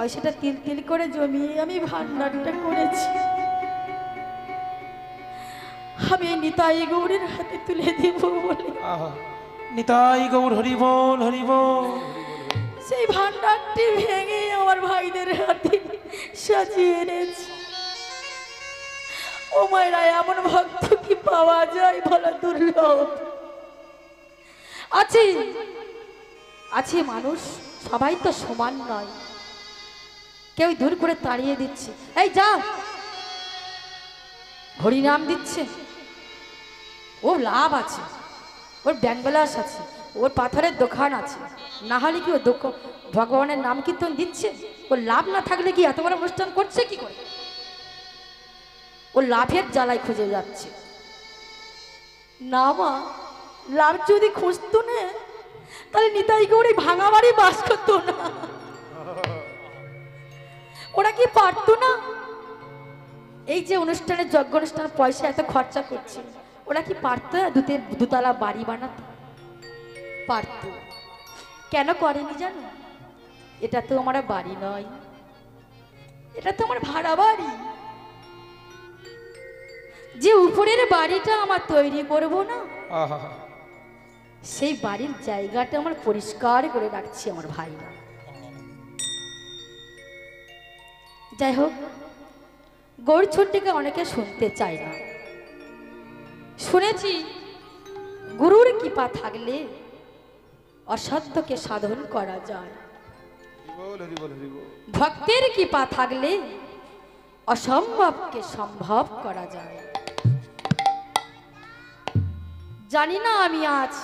পয়সাটা তিল তিল করে জমিয়ে আমি ভান্ডারটা করেছি, আমি নিতাই গৌরের হাতে তুলে দেব বলে। নিতাই গৌর হরি বল, হরি বল। সেই ভান্ডারটি ভেঙে আমার ভাইদের হাতে সাজিয়ে এনেছি। ও মায়েরা, এমন ভক্ত কি পাওয়া যায় বলা দুর্লভ। আছে আছে মানুষ, সবাই তো সমান নয়, কেউ দূর করে তাড়িয়ে দিচ্ছে, এই যা, হরিনাম দিচ্ছে, ওর লাভ আছে, ওর ব্যাংক ব্যালেন্স আছে, ওর পাথরের দোকান আছে, না হলে কি ও ভগবানের নাম কীর্তন দিচ্ছে? ওর লাভ না থাকলে কি এত বড় অনুষ্ঠান করছে কি করে? ও লাভের জ্বালায় খুঁজে যাচ্ছে। না মা, লাভ যদি খুঁজতো না তাহলে নিতাই গৌরী ভাঙা বাড়ি বাস করতো না। ওরা কি পারতো না? এই যে অনুষ্ঠানে যজ্ঞ অনুষ্ঠান পয়সা এত খরচা করছে, ওরা কি পারতো না দুতলা বাড়ি বানাতে? পারতো। কেন করেনি জানো? এটা তো আমার বাড়ি নয়, এটা তো আমার ভাড়া বাড়ি। যে উপরের বাড়িটা আমার তৈরি করব না, সেই বাড়ির জায়গাটা আমার পরিষ্কার করে রাখছি আমার ভাইরা। যাই হোক, গৌর ছুটিকে অনেকে শুনতে চায় না। শুনেছি গুরুর কৃপা থাকলে অসাধ্যকে সাধন করা যায়, ভক্তের কৃপা থাকলে অসম্ভবকে সম্ভব করা যায়। জানি না আমি আজ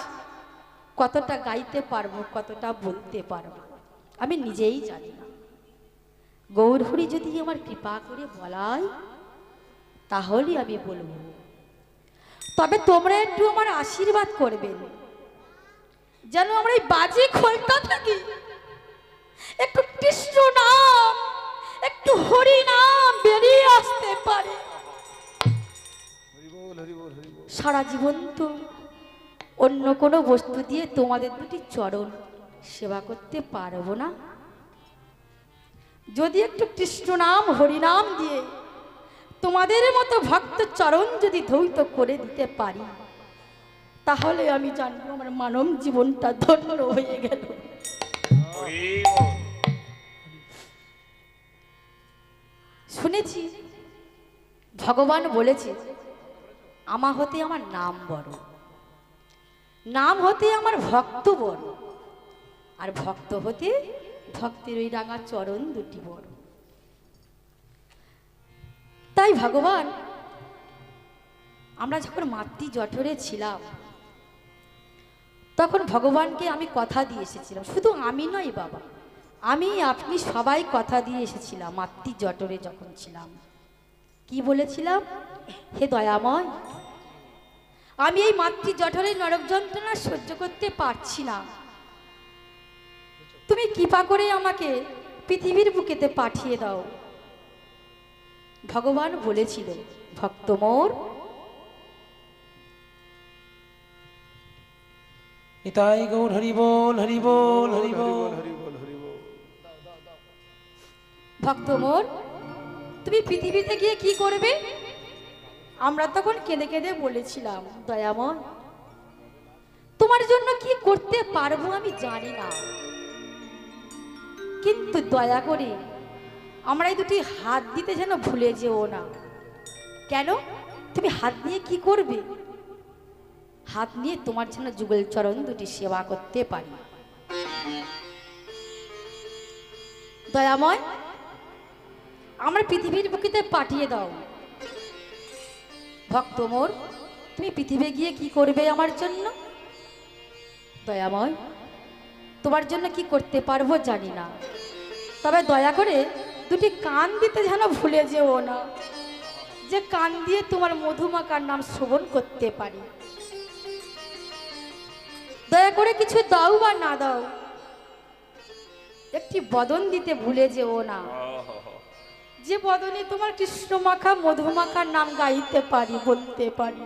কতটা গাইতে পারবো, কতটা বলতে পারবো, আমি নিজেই জানি না। গৌরহরি যদি আমার কৃপা করে বলায় তাহলে আমি বলবো। তবে তোমরা একটু আমার আশীর্বাদ করবেন, যেন আমরা এই বাজে খোলটা থাকি একটু কৃষ্ণ নাম, একটু হরি নাম বেরিয়ে আসতে পারে। সারা জীবন তো অন্য কোনো বস্তু দিয়ে তোমাদের দুটি চরণ সেবা করতে পারবো না। যদি একটু কৃষ্ণ নাম হরি নাম দিয়ে তোমাদের মতো ভক্ত চরণ যদি ধৌত করে দিতে পারি, তাহলে আমি জানবো আমার মানব জীবনটা ধন্য হয়ে গেল। শুনেছি ভগবান বলেছে, আমা হতে আমার নাম বড়, নাম হতে আমার ভক্ত বড়, আর ভক্ত হতে ভক্তের ওই রাঙা চরণ দুটি বড়। তাই ভগবান, আমরা যখন মাতৃ জঠরে ছিলাম তখন ভগবানকে আমি কথা দিয়ে এসেছিলাম। শুধু আমি নয় বাবা, আমি আপনি সবাই কথা দিয়ে এসেছিলাম মাতৃ জঠরে যখন ছিলাম। কি বলেছিলাম? হে দয়াময়, আমি এই মাতৃ জঠরে নরক যন্ত্রণা সহ্য করতে পারছি না, তুমি কৃপা করে আমাকে পৃথিবীর বুকেতে পাঠিয়ে দাও। ভগবান বলেছিল, ভক্ত মোর, নিতাই গৌর হরি বল, হরি বল, হরি বল। ভক্ত মোর, তুমি পৃথিবীতে গিয়ে কি করবে? আমরা তখন কেঁদে কেঁদে বলেছিলাম, দয়াময়, তোমার জন্য কি করতে পারবো আমি জানি না, কিন্তু দয়া করে আমরা এই দুটি হাত দিতে যেন ভুলে যেও না। কেন? তুমি হাত নিয়ে কি করবে? হাত নিয়ে তোমার জন্য যুগল চরণ দুটি সেবা করতে পারি। দয়াময়, আমার পৃথিবীর বুকেতে পাঠিয়ে দাও। ভক্ত মোর, তুমি পৃথিবী গিয়ে কি করবে আমার জন্য? দয়াময়, তোমার জন্য কি করতে পারবো জানি না, তবে দয়া করে দুটি কান দিতে যেন ভুলে যেও না, যে কান দিয়ে তোমার মধুমাকার নাম শ্রবণ করতে পারি। দয়া করে কিছু দাও বা না দাও, একটি বদন দিতে ভুলে যেও না, যে বদনে তোমার কৃষ্ণ মাখা মধুমাখার নাম গাইতে পারি, বলতে পারি।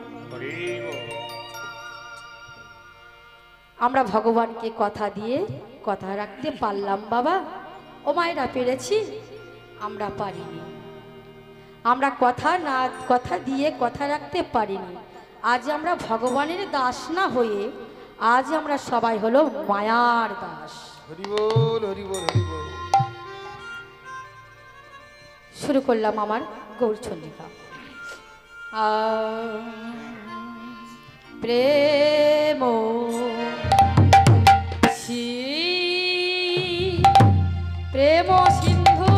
আমরা ভগবানকে কথা দিয়ে কথা রাখতে পারলাম বাবা। ও ও মায়েরা পেরেছি, আমরা পারিনি। আমরা কথা দিয়ে কথা রাখতে পারিনি। আজ আমরা ভগবানের দাস না হয়ে আজ আমরা সবাই হলো মায়ার দাস। হরি বল হরি বল হরি বল। শুরু করলাম আমার গৌরচন্ডিকা। প্রেম প্রেম সিন্ধু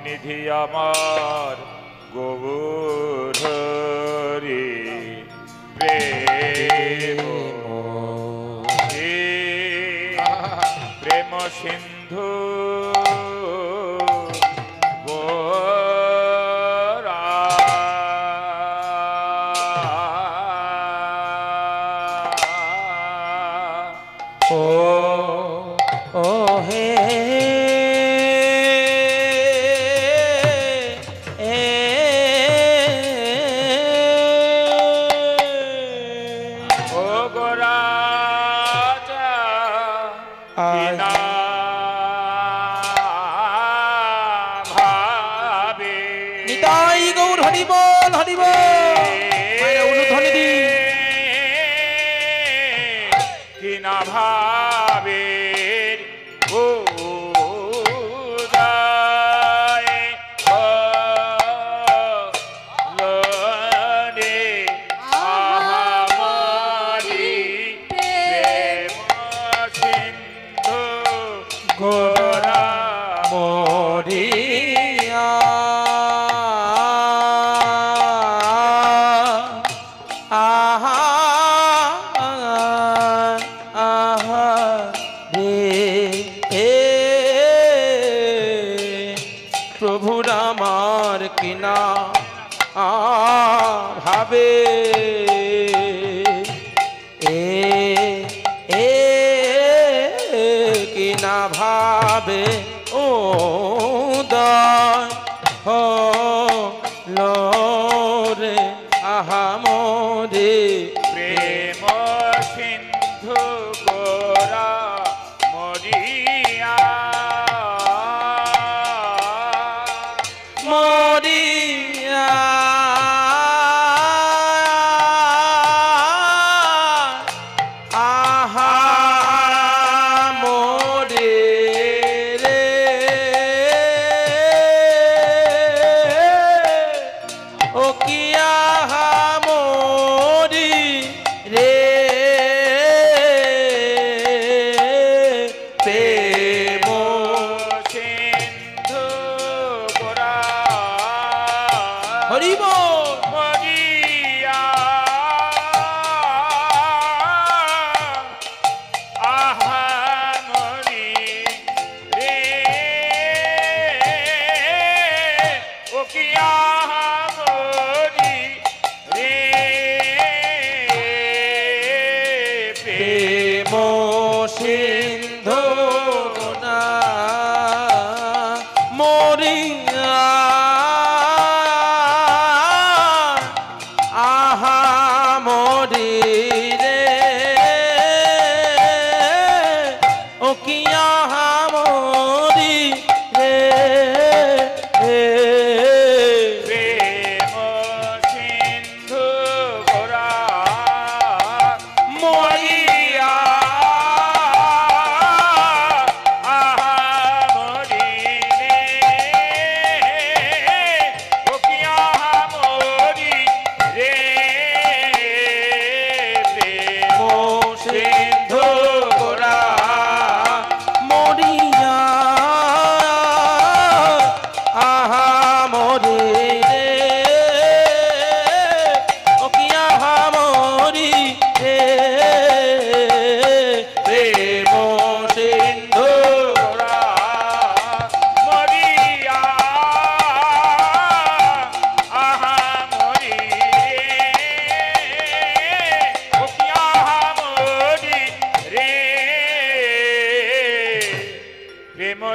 নিধি আমার গৌরহরি প্রেম প্রেম সিন্ধু ভাবে কি না ভাবে ও রে আহামরে প্রেম সিন্ধু গোরা মরিয়া মরিয়া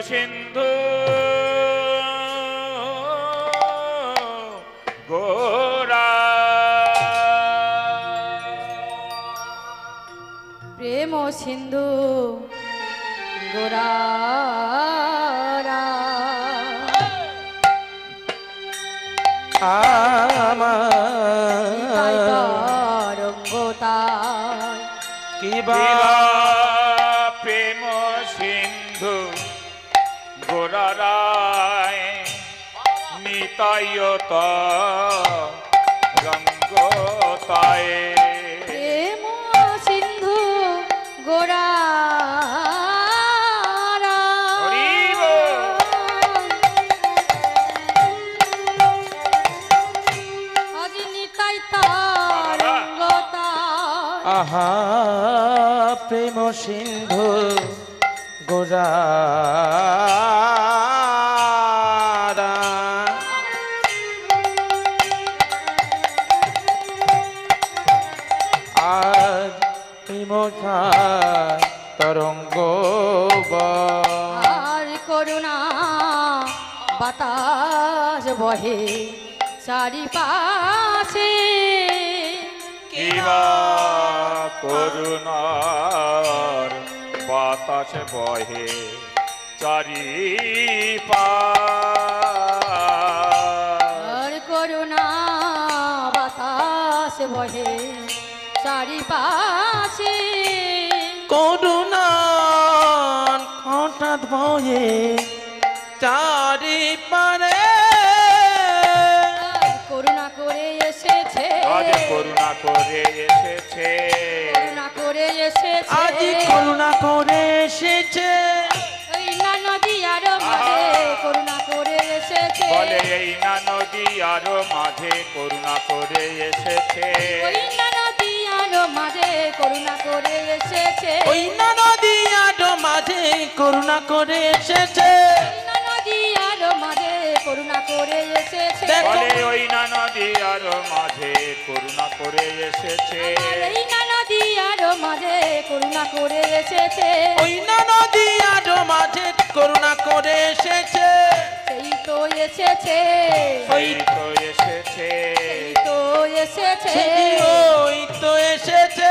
সিন্ধু গোরা প্রেম সিন্ধু গোরারা তাই তরঙ্গতায় কিবা প্রেম সিন্ধু গোরারায় নিতায়ত রঙ্গতায় প্রেম সিন্ধু গোরারা হরিব। আজি নিতাই তরঙ্গতায় আহা প্রেম সিন্ধু গোরারা আজ প্রেম তরঙ্গ আর করুণা বাতাস বহে চারিপাশে কিবা করুণার বাতাস বহে চারিপাশ আর করুণা বাতাস বহে চারিপাশে করুণা হঠাৎ বয়ে চারি পারে করুণা করে এসেছে আজ করুণা করে এসেছে করুণা করে এসেছে আজ করুণা করে এসেছে ওই না নদী আর মাঝে করুণা করে এসেছে বলে এই না নদী আরো মাঝে করুণা করে এসেছে ওই না নদী আর মাঝে করুণা করে এসেছে ওই না নদী আডো মাঝে করুণা করে এসেছে না নদী আর মাঝে করুণা করে এসেছে দেখো। বলে ওই না নদী আরো মাঝে করুণা করে এসেছে এই না নদী আর মাঝে করুণা করে এসেছে ওই না নদী আডো মাঝে করুণা করে এসেছে সেই তো এসেছে সেই তো এসেছে সেই তো এসেছে ওই তো এসেছে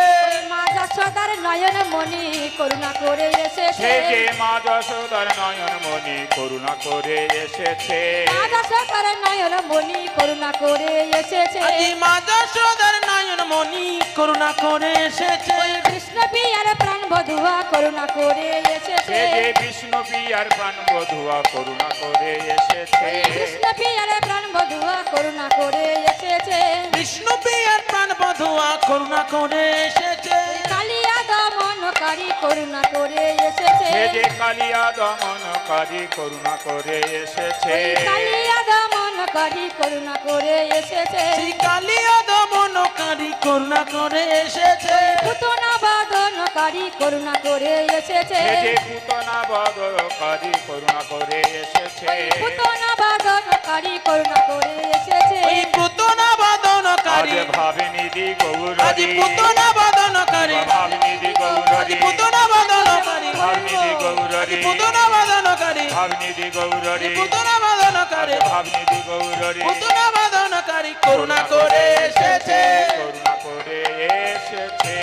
মা যশোদার নয়ন মণি করুণা করে এসেছে সে যে মা যশোদার নয়ন মণি করুণা করে এসেছে মা যশোদার নয়ন মণি করুণা করে এসেছে আজি মা যশোদার নয়ন মণি করুণা করে এসেছে কৃষ্ণ পিয়ার প্রাণ বধুয়া করুণা করে এসেছে সে যে বিষ্ণু পিয়ার প্রাণ বধুয়া করুণা করে এসেছে কৃষ্ণ পিয়ার প্রাণ বধুয়া করুণা করে এসেছে বিষ্ণু পিয়ার প্রাণ বধুয়া করুণা করে এসেছে কালিয়া দমনকারী করুণা করে এসেছে সে যে কালিয়া দমনকারী করুণা করে এসেছে কালিয়া দমনকারী করুণা করে এসেছে শ্রী কালিয়া দমনকারী করুণা করে এসেছে পুতনা বাদনকারী করুণা করে এসেছে সে যে পুতনা বদকারী করুণা করে এসেছে পুতনা বাদনকারী করুণা করে এসেছে ওই পুতনা আজ বাদনকারী ভাবিনিধি আজি গৌরী পুতনা বাদনকারী ভাবিনিধি আজি গৌরী পুতনা বাদনকারী ভাবিনিধি আজি গৌরী পুতনা বাদনকারী ভাবিনিধি গৌরী পুতনা বাদনকারী ভাবিনিধি গৌরী পুতনা বাদনকারী করুণা করে এসেছে করুণা করে এসেছে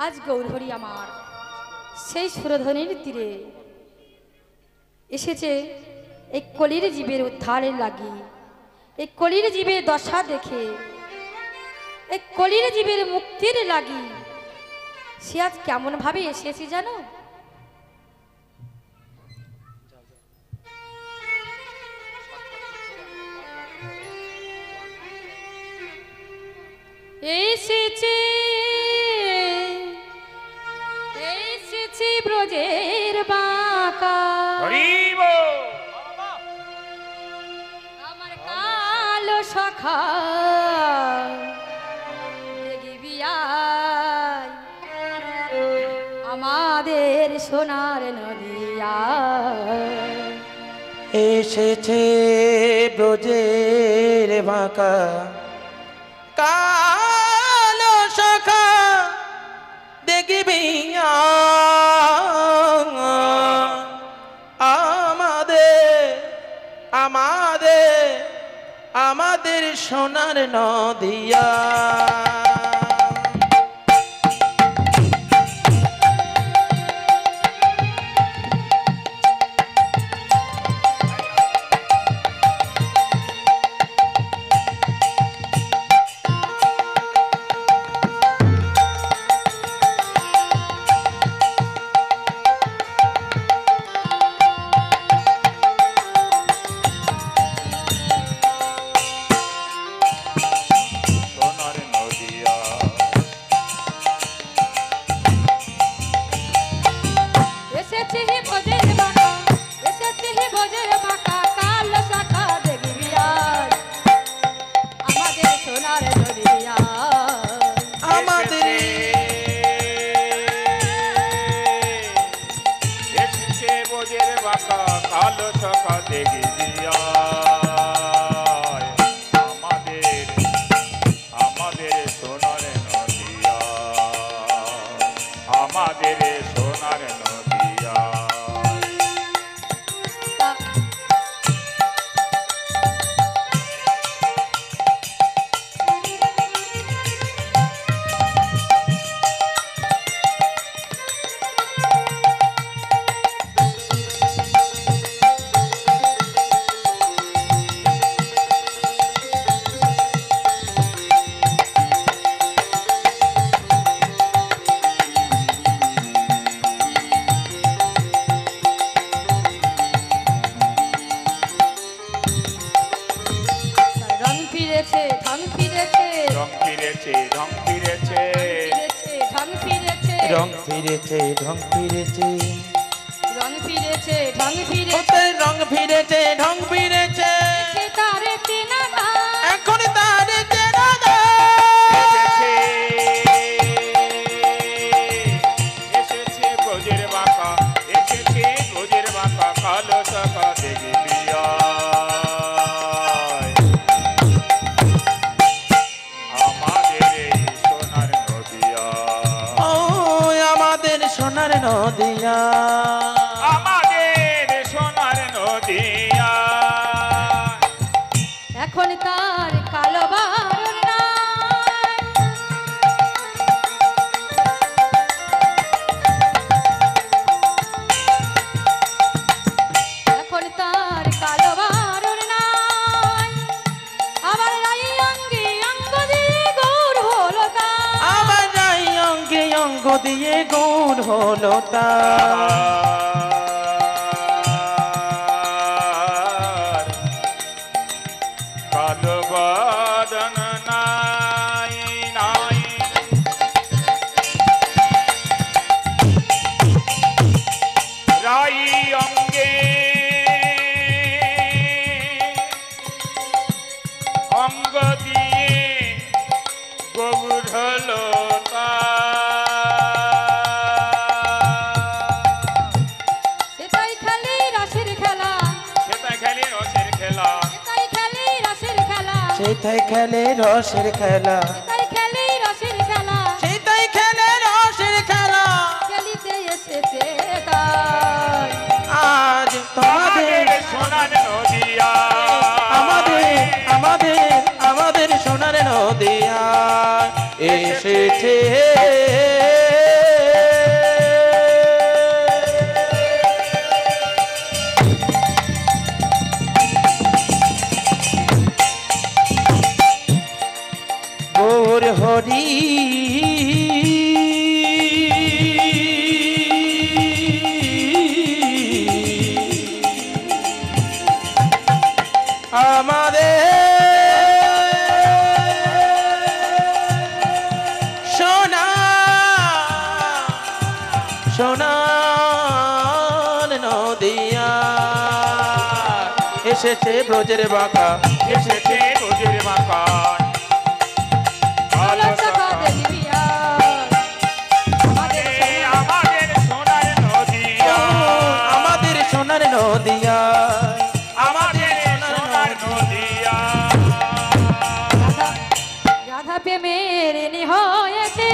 আজ গৌরহরি আমার সেই সুরধনির তীরে এসেছে এই কলির জীবের উদ্ধারের লাগি এই কলির জীবের দশা দেখে এই কলির জীবের মুক্তির লাগি সে আজ কেমন ভাবে এসেছে জানো এসেছে এসেছে ব্রজের বাঁকা হরিব আমার কালো সখা দেখবি আয়, আমাদের সোনার নদিয়া এসেছে ব্রজের বাঁকা কালো শাখা দেখবি আয়, সোনার নদিয়া। সোনার নদিয়া এসেছে হে ভোজের বাঁকা, এসেছে হে ভোজের বাঁকা, কালো শাখা দেখবি আজ আমাদের সোনার নদিয়া। আমাদের এসেছে বোঝের বাঁকা কালো সখা দেখবি আয়। আমাদের আমাদের সোনার নদিয়া, আমাদের সোনার নদিয়া। রং ফিরেছে, ঢং ফিরেছে, রং ফিরেছে রং ফিরেছে, ফিরেছে, ঢং ফিরেছে, রং ফিরেছে, ঢং ফিরেছে, রং ফিরেছে, ঢং ফিরেছে, ওতে রং ফিরেছে, ঢং ফিরেছে, সে তারে চেনা না, এখন তার চেনা যায়। এসেছে এসেছে বোঝের বাঁকা, এসেছে বোঝের বাঁকা কালো সখা দেখবি আয়। আমাদের এই সোনার নদিয়া, ও আমাদের সোনার নদিয়া, আমাদের সোনার নদিয়া। এখন তার কালো বারণ নাই, এখন তার কালো বারণ নাই, আবার রাই অঙ্গে অঙ্গ দিয়ে গৌর হলো তার। আমার রাই অঙ্গে অঙ্গ দিয়ে গৌর হলো তার। কালো বাদন নাই নাই, রাই অঙ্গে অঙ্গ দিয়ে গৌর হলো সেটাই খেলি রাসের খেলা, সেটা খেলে রসের খেলা, সেটাই খেলি রাসের খেলা, সেটাই খেলে রসের খেলা, সেটাই খেলি রাসের খেলা, সেটাই খেলে রসের খেলা। খেলিতে এসেছে তাই। আজ তোমাদের আমাদের সোনার নদিয়া, আমাদের আমাদের আমাদের সোনার নদিয়া এসেছে। গৌর হরি আমাদের সোনা সোনার নদিয়া এসেছে ব্রজের বাঁকা, এসেছে বোঝের বাঁকা কালো কালো শাখা সখা দেখবি আজ আমাদের আমাদের সোনার নদিয়া, আমাদের সোনার নদিয়া, আমাদের সোনার নদিয়া। রাধা প্রেমের ঋণী হয়েছে,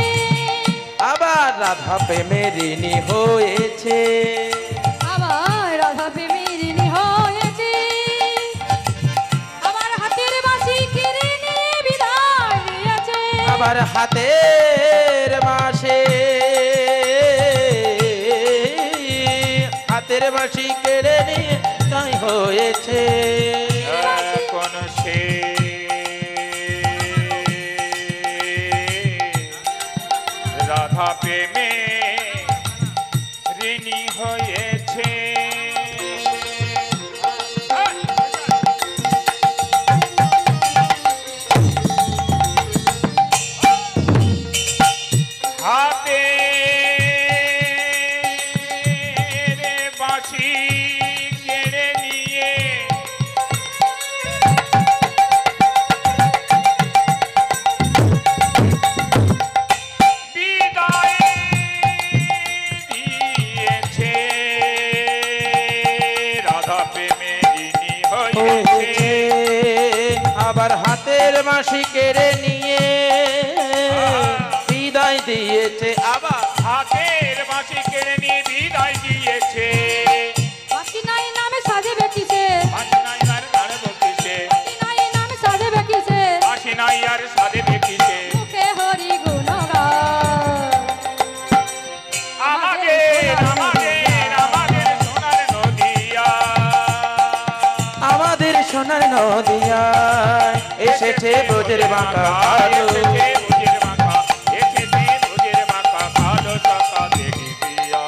আবার রাধা প্রেমের ঋণী হয়েছে, আমার রাধা প্রেমের ঋণী হয়েছে, আমার হাতের বাঁশি কেড়ে নিয়ে আবার হাতের বাঁশে হাতের বাঁশি কেড়ে নিয়ে তাই হয়েছে কোন সে রাধা প্রেমে ঋণী হয়েছে হাতে বাঁশি কেড়ে নিয়ে বিদায় দিয়েছে রাধা প্রেমে ঋণী হয়েছে আবার হাতের বাঁশি কেড়ে নিয়ে বিদায় দিয়েছে আবার হাতের বাঁশি কেড়ে নিয়ে বিদায় দিয়েছে বাঁশি নাই নামে সাজে বেটিছে বাঁশি নাই আর গান বকিছে বাঁশি নাই নামে সাজে বেটিছে বাঁশি নাই আর সাধে বেকিছে মুখে হরি গুণগান আমাদের আমাদের আমাদের সোনার নদিয়া আমাদের সোনার নদিয়ায় এসেছে ব্রজের বাঁকা আলো এসেছে বুঝের মাখা এসেছে বুঝের মাখা কালো সাকা দেখি দিয়া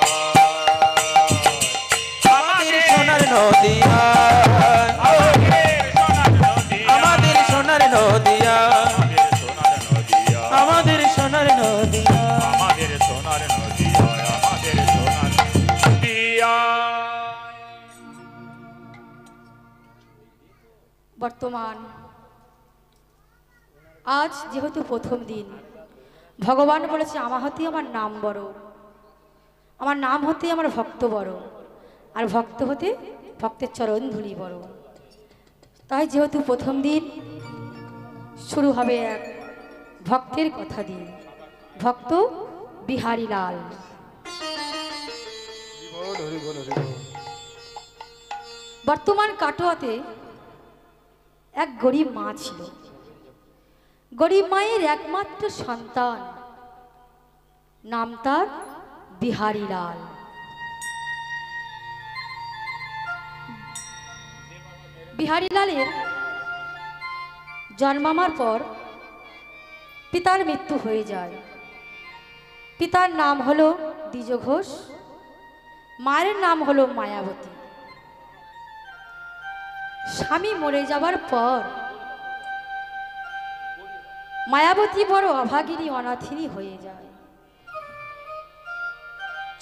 আমাদের সোনার নদিয়ায় আমাদের সোনার নদিয়া আমাদের সোনার নদিয়া আমাদের সোনার নদিয়া আমাদের সোনার নদিয়া আমাদের সোনার নদিয়া বর্তমান আজ যেহেতু প্রথম দিন ভগবান বলেছে আমার হতেই আমার নাম বড়, আমার নাম হতে আমার ভক্ত বড়, আর ভক্ত হতে ভক্তের চরণ ধুলি বড়। তাই যেহেতু প্রথম দিন শুরু হবে এক ভক্তের কথা দিয়ে, ভক্ত বিহারী লাল। হরি বল হরি বল। বর্তমান কাটোয়াতে এক গরিব মা ছিল। গরিব মায়ের একমাত্র সন্তান, নাম তার বিহারী লাল। বিহারী লালের জন্মানোর পর পিতার মৃত্যু হয়ে যায়। পিতার নাম হলো দ্বিজ ঘোষ, মায়ের নাম হলো মায়াবতী। স্বামী মরে যাবার পর মায়াবতী বড় অভাগিনী অনাথিনী হয়ে যায়।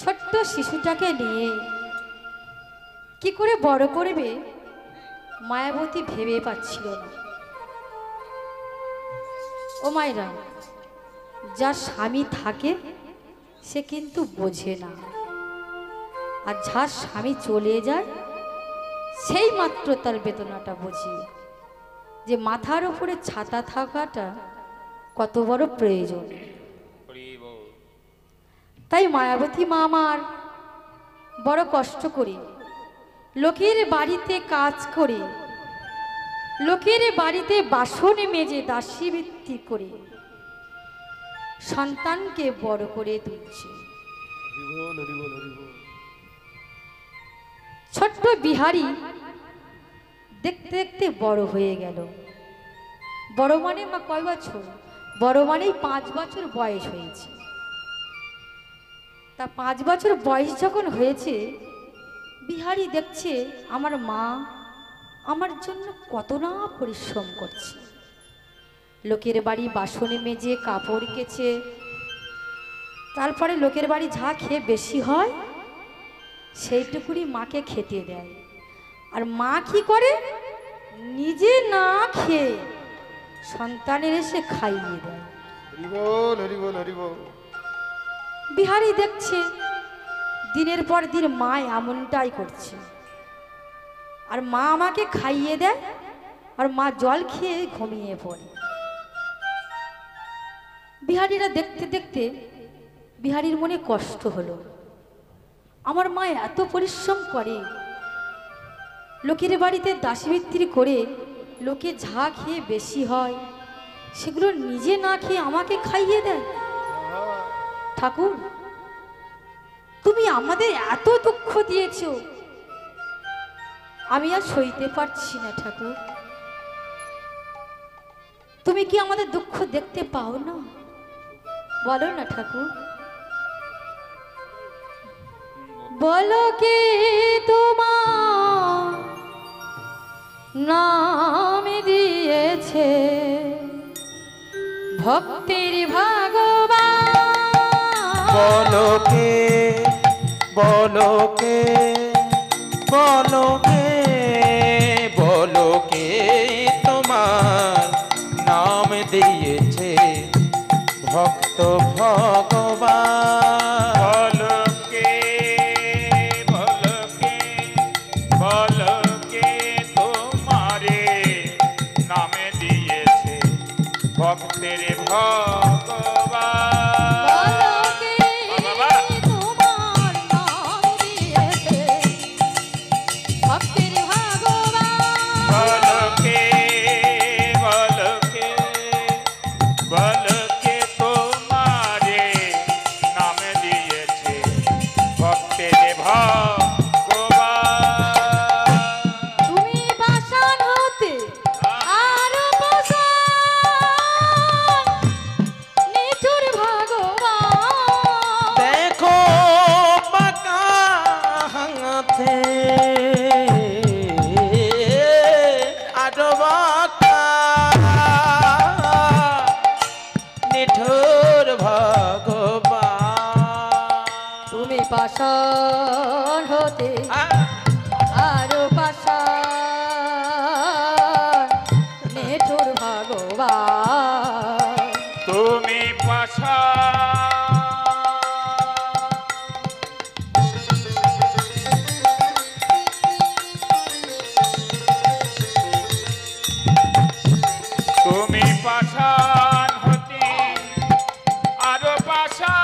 ছোট্ট শিশুটাকে নিয়ে কি করে বড় করবে মায়াবতী ভেবে পাচ্ছিল না। ও মায়েরা, যার স্বামী থাকে সে কিন্তু বোঝে না, আর যার স্বামী চলে যায় সেই মাত্র তার বেদনাটা বোঝে, যে মাথার উপরে ছাতা থাকাটা কত বড় প্রয়োজন। তাই মায়াবতী মা আমার বড় কষ্ট করে লোকের বাড়িতে কাজ করে, লোকের বাড়িতে বাসন মেজে দাসী বৃত্তি করে সন্তানকে বড় করে তুলছে। হরি বল হরি বল হরি বল। ছোট্ট বিহারী দেখতে দেখতে বড় হয়ে গেল। বড় মানে মা কয় বছর? বড় মানেই 5 বছর বয়স হয়েছে। তা 5 বছর বয়স যখন হয়েছে, বিহারী দেখছে আমার মা আমার জন্য কত না পরিশ্রম করছে। লোকের বাড়ি বাসনে মেজে কাপড় কেচে, তারপরে লোকের বাড়ি যা খেয়ে বেশি হয় সেইটুকুনি মাকে খেতে দেয়। আর মা কি করে? নিজে না খেয়ে সন্তানের এসে খাইয়ে দেয়। হরি বল হরি বল হরি বল। বিহারী দেখছে দিনের পর দিন মা এমনটাই করছে, আর মা আমাকে খাইয়ে দেয় আর মা জল খেয়ে ঘুমিয়ে পড়ে। বিহারীরা দেখতে দেখতে বিহারীর মনে কষ্ট হলো, আমার মা এত পরিশ্রম করে, লোকের বাড়িতে দাসীবৃত্তি করে লোকে যা খেয়ে বেশি হয় সেগুলো নিজে না খেয়ে আমাকে খাইয়ে দেয়। ঠাকুর, তুমি আমাদের এত দুঃখ দিয়েছো, আমি আর সইতে পারছি না ঠাকুর। তুমি কি আমাদের দুঃখ দেখতে পাও না? বলো না ঠাকুর। বলো কি তোমার নাম দিয়েছে ভক্তির ভগবান? বলো কে, বলো কে, বলো কে, বলো কে তোমার নাম দিয়েছে ভক্ত ভগবান? বলো কে, বলো কে, বলো কে তোমারে নামে দিয়েছে ভক্তের ভগবান? বলো কে বাবা। তোমার নাম দিয়েছে ভক্তির ভগবান? বলো কে, বলো কে, বলো কে তোমারে নামে দিয়েছে ভক্তের ভগবান? তুমি পাষাণ হতে আরো পাষাণ, নিঠুর ভগবান। দেখো বাঁকা হাঙাতে আরো বাঁকা নিঠুর ভগবান। তুমি পাষাণ হতে আরো পাষাণ, নিঠুর ভগবান। তুমি পাশা তুমি পাষাণ হতে আরো পাষাণ,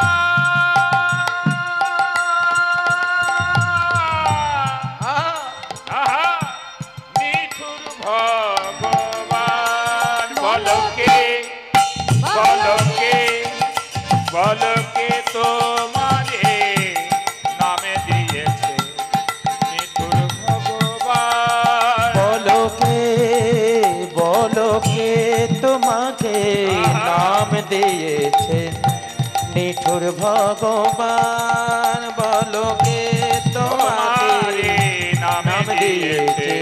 নিঠুর ভগবান। বলো কে, বলো কে, বলো কে তোমারে নামে দিয়েছে নিঠুর ভগবান? বলো কে, বলো কে তোমাকে নাম দিয়েছে নিঠুর ভগবান? বলো কে তোমাকে তোমারে নাম নাম দিয়েছে দিয়েছে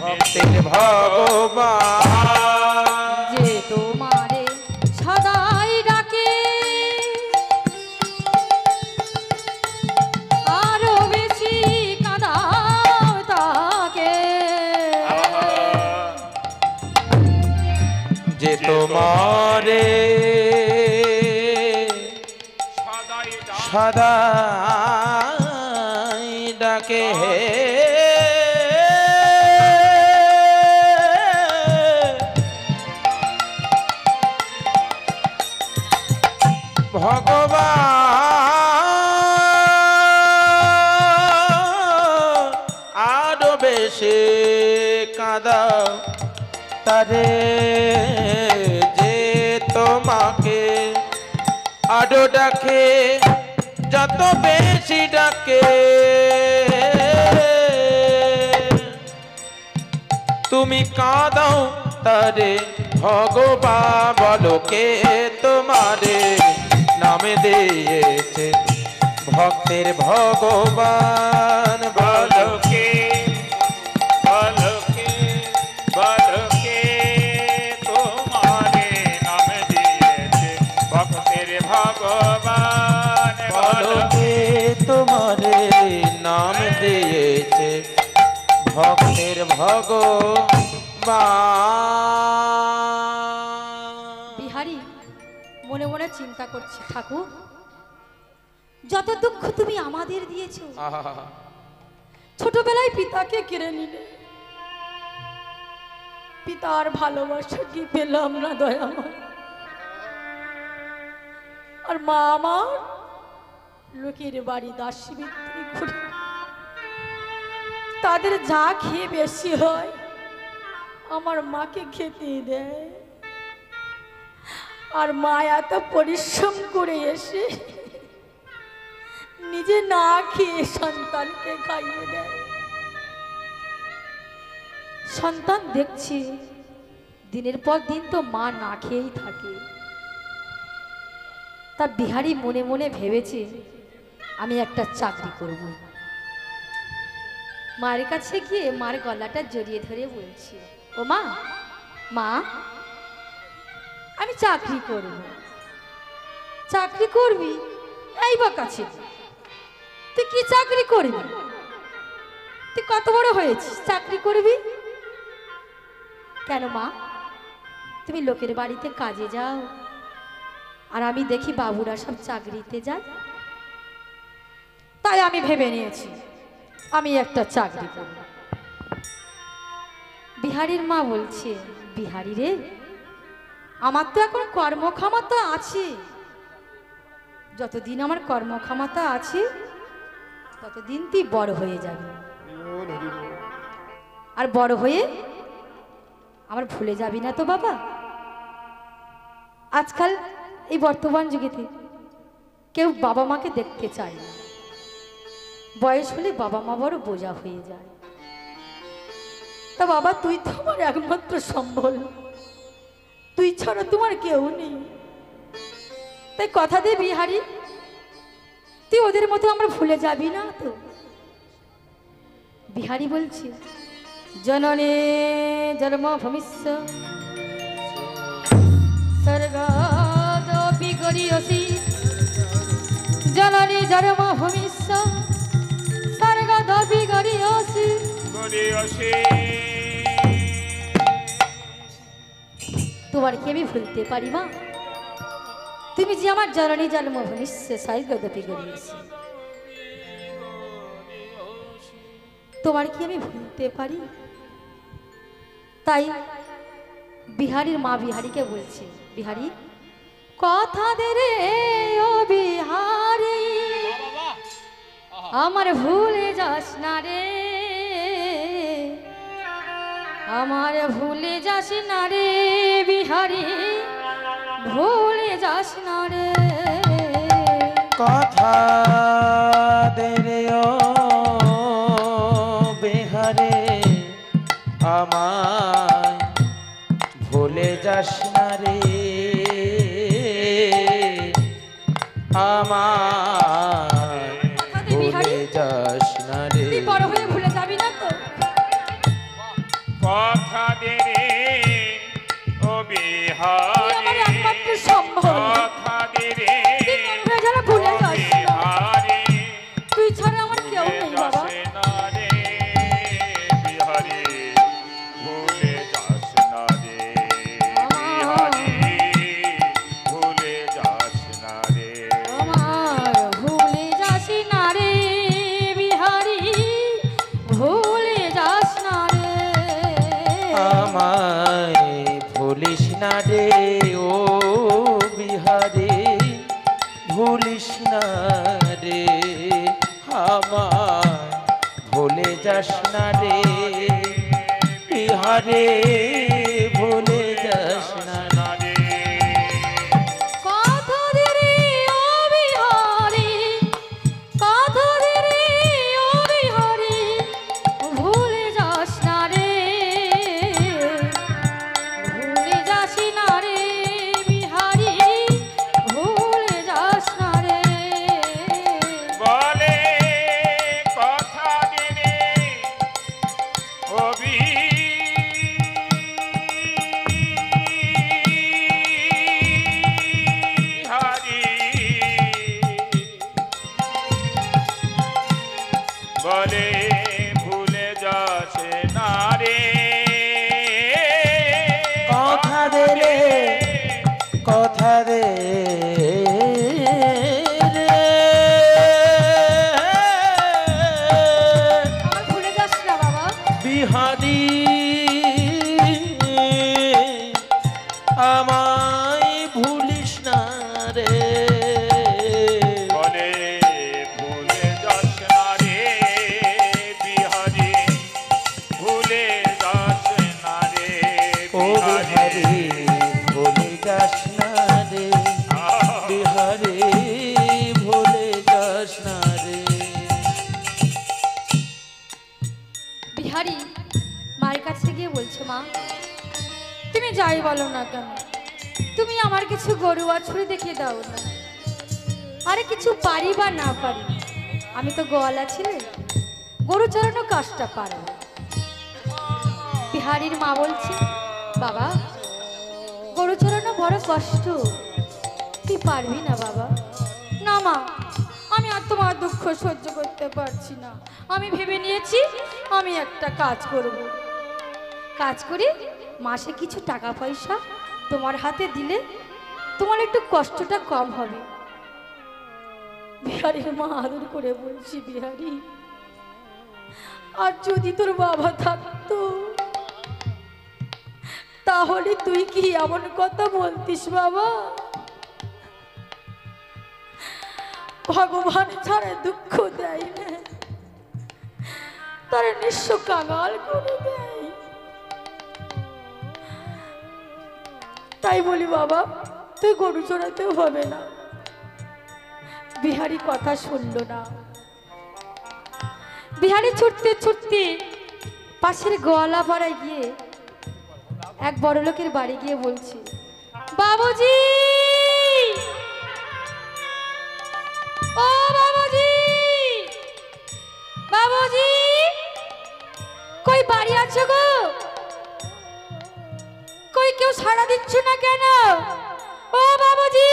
ভক্তের ভগবান? যে তোমারে সদাই ডাকে আরো বেশি কাঁদাও তাকে। যে তোমারে সদাই ডাকে সদাই ডাকে ভগবান আরো বেশি কাঁদাও তারে। যে তোমাকে আরো ডাকে, যত বেশি ডাকে তুমি কাঁদাও তারে ভগবান। বলো কে তোমারে নামে দিয়েছে ভক্তের ভগবান? বলো কে, বলো কে, বলো কে তোমারে নামে দিয়েছে ভক্তের ভগবান? বলো কে তোমারে নাম দিয়েছে ভক্তের ভগবান? বিহারী মনে মনে চিন্তা করছে, ঠাকুর যত দুঃখ তুমি আমাদের দিয়েছো, আহা, ছোটবেলায় পিতাকে কেড়ে নিলে, পিতার ভালোবাসা কি পেলাম না দয়াময়। আর মা আমার লোকের বাড়ি দাসী বিক্রি করে তাদের যা খেয়ে বেশি হয় আমার মাকে খেতে দেয়। আর মা এত পরিশ্রম করে এসে নিজে না খেয়ে সন্তানকে খাইয়ে দেয়। সন্তান দেখছি দিনের পর দিন তো মা না খেয়েই থাকে। তা বিহারী মনে মনে ভেবেছে আমি একটা চাকরি করব। মায়ের কাছে গিয়ে মার গলাটা জড়িয়ে ধরে বলছি, ও মা, মা আমি চাকরি করব। চাকরি করবি? এই বা কাছে তুই কি চাকরি করবি? তুই কত বড় হয়েছিস চাকরি করবি? কেন মা, তুমি লোকের বাড়িতে কাজে যাও আর আমি দেখি বাবুরা সব চাকরিতে যায়, তাই আমি ভেবে নিয়েছি আমি একটা চাকরি করব। বিহারীর মা বলছে, বিহারী রে, আমার তো এখন কর্মক্ষমতা আছে, যতদিন আমার কর্মক্ষমতা আছে ততদিন তুই বড় হয়ে যাবি। হরিবোল হরিবোল আর বড় হয়ে আমার ভুলে যাবি না তো বাবা। আজকাল এই বর্তমান যুগেতে কেউ বাবা মাকে দেখতে চায় না, বয়স হলে বাবা মা বড় বোঝা হয়ে যায়। তা বাবা, তুই তো আমার একমাত্র সম্বল, তুই ছাড়া তোমার কেউ নেই। তাই কথা দে বিহারী, তুই ওদের মতো আমরা ভুলে যাবি না তো? বিহারী বলছে, জননে জন্মভূমিস্য স্বর্গাদপি গরীয়সি, জননী জন্মভূমিস্য স্বর্গাদপি গরীয়সি। তোমার কি আমি ভুলতে পারি মা? তুমি যে আমার জননী জন্মভূমিস্য স্বর্গাদপি গরীয়সি, তোমার কি আমি ভুলতে পারি? তাই বিহারীর মা বিহারীকে বলছে, বিহারী কথা দে রে ও বিহারী, আমার ভুলে যাস না রে, আমার ভুলে যাস না রে বিহারী, ভুলে যাস না রে। কথা দে রে ও বিহারে, আমায় ভুলে যাস না রে, আমায় ভুলে যাস না রে। তুই বড় হয়ে ভুলে যাবি না তো? কথা দে রে ও তুই বিহারী, আমার একমাত্র সম্বল, কথা দে রে তুই মন ভরে যারা ভুলে ও যাস না। বিহারী, তুই ছাড়া আমার কেউ নেই ভুলে বাবা। যাস না রে বিহারী, ভুলে যাস না রে বিহারী, ভুলে যাস না রে। আমার ভুলে যাস না রে বিহারী, ভুলে যাস না রে। আমায় ভুলিস না রে ও বিহারে, ভুলিস না রে, আমায় ভুলে যাস না রে বিহারে, ভুলে যাস না রে। কথা দে রে ও বিহারী, কথা দে রে ও বিহারী, ভুলে যাস না রে, ভুলে যাস না রে বিহারী, ভুলে যাস না রে। বলে কথা দে রে ও বিহারী, বলে ভুলে যাস না রে। কথা দে রে, কথা দে রে, আমার ভুলে যাস না বাবা। বিহারী, আমায় ভুলিস না রে। বলে ভুলে যাস না রে বিহারী, ভুলে যাস না রে ও বিহারী, বিহারী, ভুলে যাস না রে। করো না কেন? তুমি আমার কিছু গরু বাছুর দেখিয়ে দাও না। আরে কিছু পারি বা না পারি, আমি তো গোয়ালা ছেলে, গরু চড়ানো কাজটা পারবো। বিহারীর মা বলছে, বাবা গরু চড়ানো বড় কষ্ট, তুই পারবি না বাবা। না মা, আমি আর তোমার দুঃখ সহ্য করতে পারছি না। আমি ভেবে নিয়েছি আমি একটা কাজ করব। কাজ করে মাসে কিছু টাকা পয়সা তোমার হাতে দিলে তোমার একটু কষ্টটা কম হবে। বিহারীর মা আদর করে বলছি, বিহারী আর যদি তোর বাবা থাকতো তাহলে তুই কি এমন কথা বলতিস বাবা? ভগবান ছাড়া দুঃখ দেয় না, তার নিঃস্ব কাঙাল করে দেয়। তাই বলি বাবা তুই গরু চড়াতেও হবে না। বিহারী কথা শুনল না। বিহারী ছুটতে ছুটতে পাশের গোয়ালা পাড়ায় গিয়ে এক বড় লোকের বাড়ি গিয়ে বলছে, বাবুজি, ও বাবুজি, বাবুজি কই বাড়ি আছো গো? কই কেউ সাড়া দিচ্ছ না কেন? ও বাবুজি,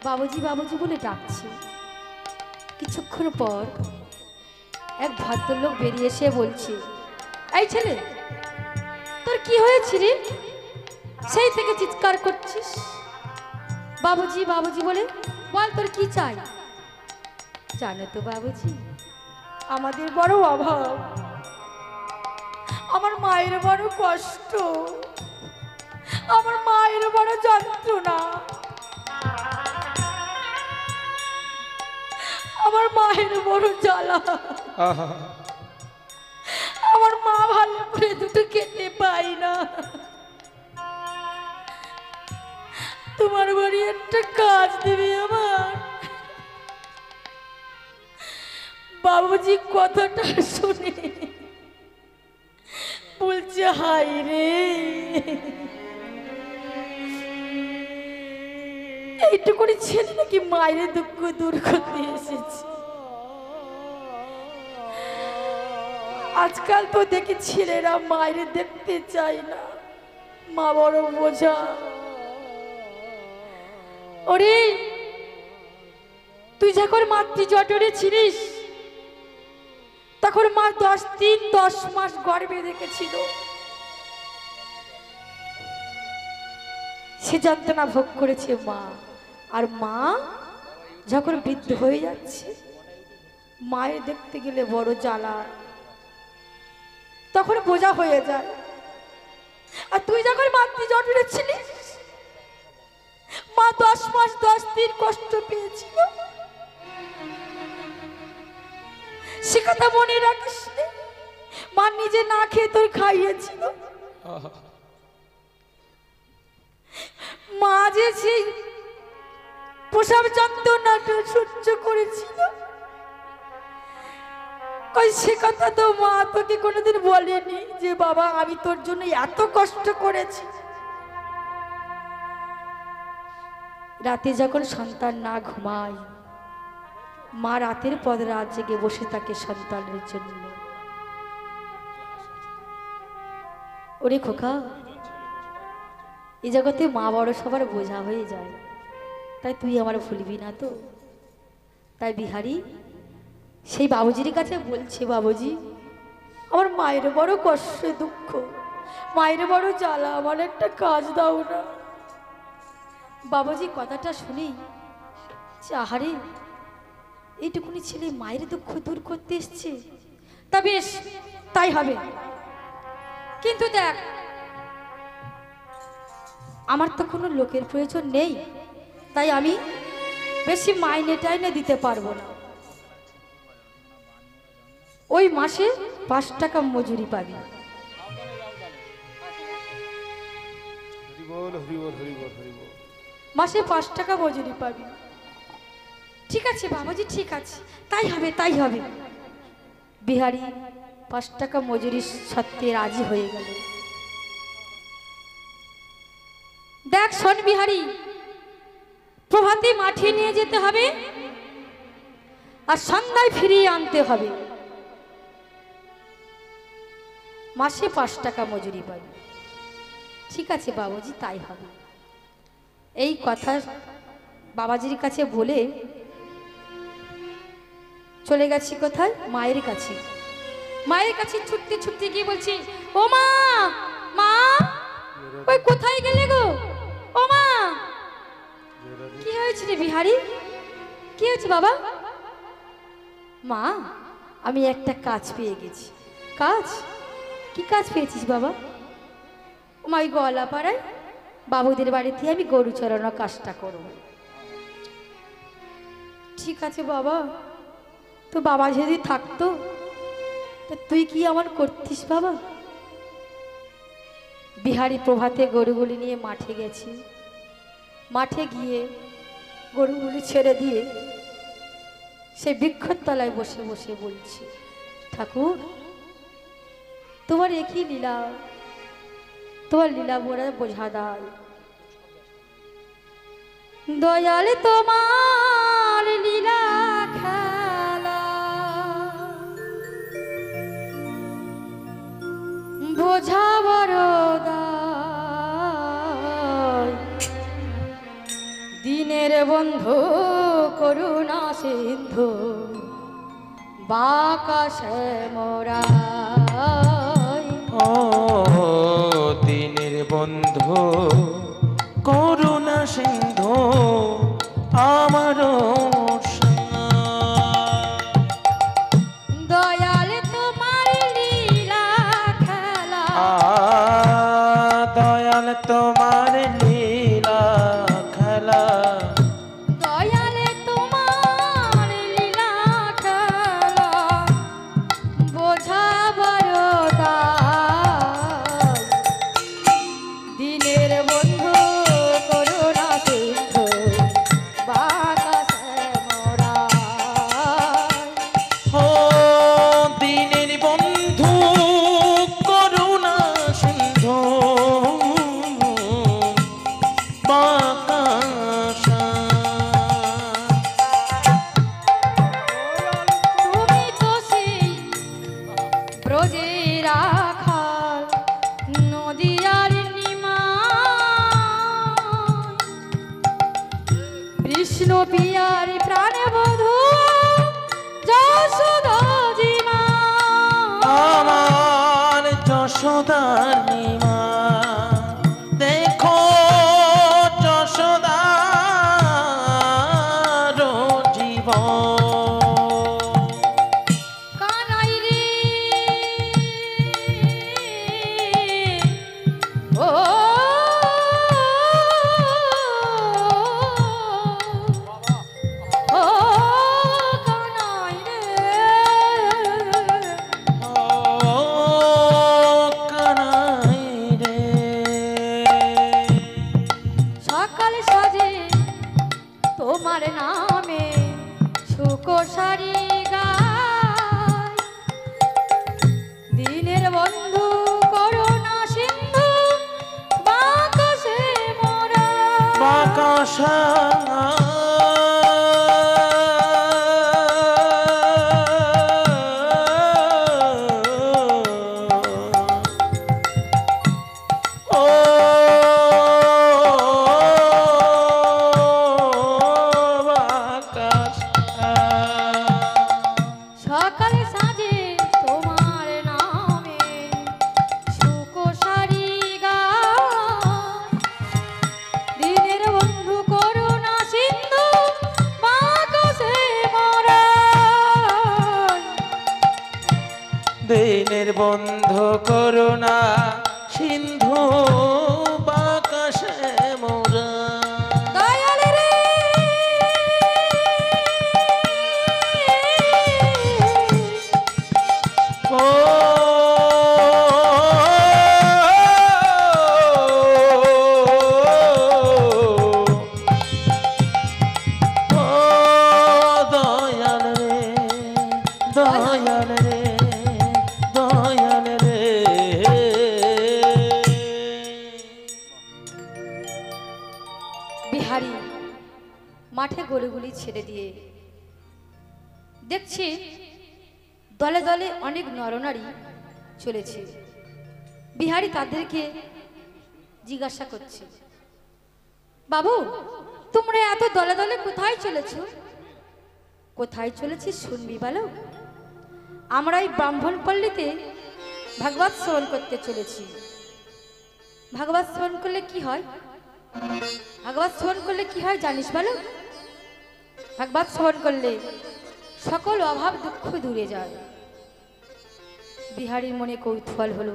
বাবুজি বাবুজি বলে ডাকছে। কিছুক্ষণ পর এক ভদ্রলোক বেরিয়ে এসে বলছে, এই ছেলে তোর কি হয়েছে রে? সেই থেকে চিৎকার করছিস। বাবুজি বাবুজি বলে বল তোর কি চাই? জানো তো বাবুজি, আমাদের বড় অভাব, আমার মায়ের বড় কষ্ট, আমার মায়ের বড় যন্ত্রণা, আমার মায়ের বড় জ্বালা, আমার মা ভালো করে দুটো খেতে পাই না। তোমার বাড়ি একটা কাজ দেবে আমার। বাবুজি কথাটা শুনে বলছে, হাই রে, এইটুকুনি ছেলে নাকি মায়ের দুঃখ দূর করতে এসেছে। আজকাল তো দেখি ছেলেরা মায়ের দেখতে চায় না, মা বড় বোঝা। ওরে তুই যখন মাতৃ জঠরে ছিলিস তখন মা 10 দিন 10 মাস গর্ভে রেখেছিল। সে যন্ত্রণা ভোগ করেছে মা। আর মা যখন বৃদ্ধ হয়ে যাচ্ছে, মায়ের দেখতে গেলে বড় জ্বালা, তখন বোঝা হয়ে যায়। আর তুই যখন মাতৃ জঠরে ছিলিস, মা 10 মাস 10 দিন কষ্ট পেয়েছিল। সে কথা মনে রাখিস? মা নিজে না খেয়ে তোর খাইয়েছিল। মা যে সেই প্রসব যন্ত্রণাটা সহ্য করেছিল, সে কথা তো মা তোকে কোনোদিন বলেনি যে বাবা আমি তোর জন্য এত কষ্ট করেছি। রাতে যখন সন্তান না ঘুমায়, মা রাতের পর রাত জেগে বসে থাকে সন্তানের জন্য। ওরে খোকা, এই জগতে মা বড় সবার বোঝা হয়ে যায়, তাই তুই আমার ভুলবি না তো। তাই বিহারী সেই বাবুজির কাছে বলছে, বাবুজি আমার মায়ের বড় কষ্ট দুঃখ, মায়ের বড় জ্বালা, আমার একটা কাজ দাও না। বাবুজি কথাটা শুনেই আহারে এইটুকুনি ছেলে মায়ের দুঃখ দূর করতে এসছে, তা বেশ তাই হবে। কিন্তু দেখ আমার তো কোনো লোকের প্রয়োজন নেই, তাই আমি বেশি মাইনে টাইনে দিতে পারবো না। ওই মাসে 5 টাকা মজুরি পাবি। মাসে 5 টাকা মজুরি পাবি। ঠিক আছে বাবাজি, ঠিক আছে, তাই হবে তাই হবে। বিহারী 5 টাকা মজুরির সত্ত্বে রাজি হয়ে গেল। দেখ শোন বিহারী, প্রভাতে মাঠে নিয়ে যেতে হবে আর সন্ধ্যায় ফিরিয়ে আনতে হবে। মাসে 5 টাকা মজুরি পাবে। ঠিক আছে বাবুজি, তাই হবে। এই কথা বাবাজির কাছে বলে চলে গেছি কোথায়? মায়ের কাছে। মায়ের কাছে ছুটতে ছুটতে গিয়ে বলছি, ও মা, মা ওই কোথায় গেলে গো? ও মা, কি হয়েছে রে বিহারি? কি হয়েছে বাবা? মা, আমি একটা কাজ পেয়ে গেছি। কাজ? কি কাজ পেয়েছিস বাবা? মা, ওই গলাপাড়ায় বাবুদের বাড়িতে আমি গরু চড়ানোর কাজটা করব। ঠিক আছে বাবা, তো বাবা যদি থাকতো তা তুই কি আমার করতিস বাবা? বিহারি প্রভাতে গরুগুলি নিয়ে মাঠে গেছি। মাঠে গিয়ে গরুগুলি ছেড়ে দিয়ে সে বৃক্ষর তলায় বসে বসে বলছি, ঠাকুর তোমার একই লীলা, তোমার লীলা মোরা বোঝা দায়। দয়াল তোমার লীলা খেলা বোঝা বড় দায়। দিনের বন্ধু করুণা সিন্ধু বাকাশে মোরা। ও দিনের বন্ধু করুণা সিন্ধু আমারও দয়াল তোমার লীলা খেলা, দয়াল তোমার লীলা খেলা। দয়াল তোমার লীলা খেলা বোঝা বড় দায়। দিনের বন্ধু করুণা সিন্ধু বাকাশে মোরা। ও দিনের বন্ধু করুণা সিন্ধু বাকাশা। তুমি তো সেই ব্রজে রাখাল নদিয়ার নিমাই, কৃষ্ণ পিয়ার প্রাণে বধূ যশোদা জিমা। আমার যশোদার নিমা, দেখো যশোদার জীবন। কানাই রে ও ও কানাই রে, ও কানাই রে। সকাল সাজে তোমার নামে সুকোসারি গায়। দিনের বন্ধু করুণা সিন্ধু বাকাশে মোরা। বাকাশা ও বাকাশা। সকালে সাজে তোমার নামে সুকোসারি গায়। দিনের বন্ধু করুণা সিন্ধু বাকাশে মোরা। দিনের বন্ধু করুণা সিন্ধু বাকাশে মোরা। দয়াল রে ও ও দয়াল রে, দয়াল রে, দয়াল রে। বিহারী মাঠে গরুগুলি ছেড়ে দিয়ে দেখছে দলে দলে অনেক নরনারী চলেছে। বিহারী তাদেরকে জিজ্ঞাসা করছে, বাবু তোমরা এত দলে দলে কোথায় চলেছ? কোথায় চলেছি শুনবি বলো? আমরা এই ব্রাহ্মণ পল্লীতে ভাগবত শ্রবণ করতে চলেছি। ভাগবত শ্রবণ করলে কি হয়? ভাগবত শ্রবণ করলে কি হয় জানিস বলো? ভাগবত শ্রবণ করলে সকল অভাব দুঃখ দূরে যায়। বিহারীর মনে কৌতূহল হলো।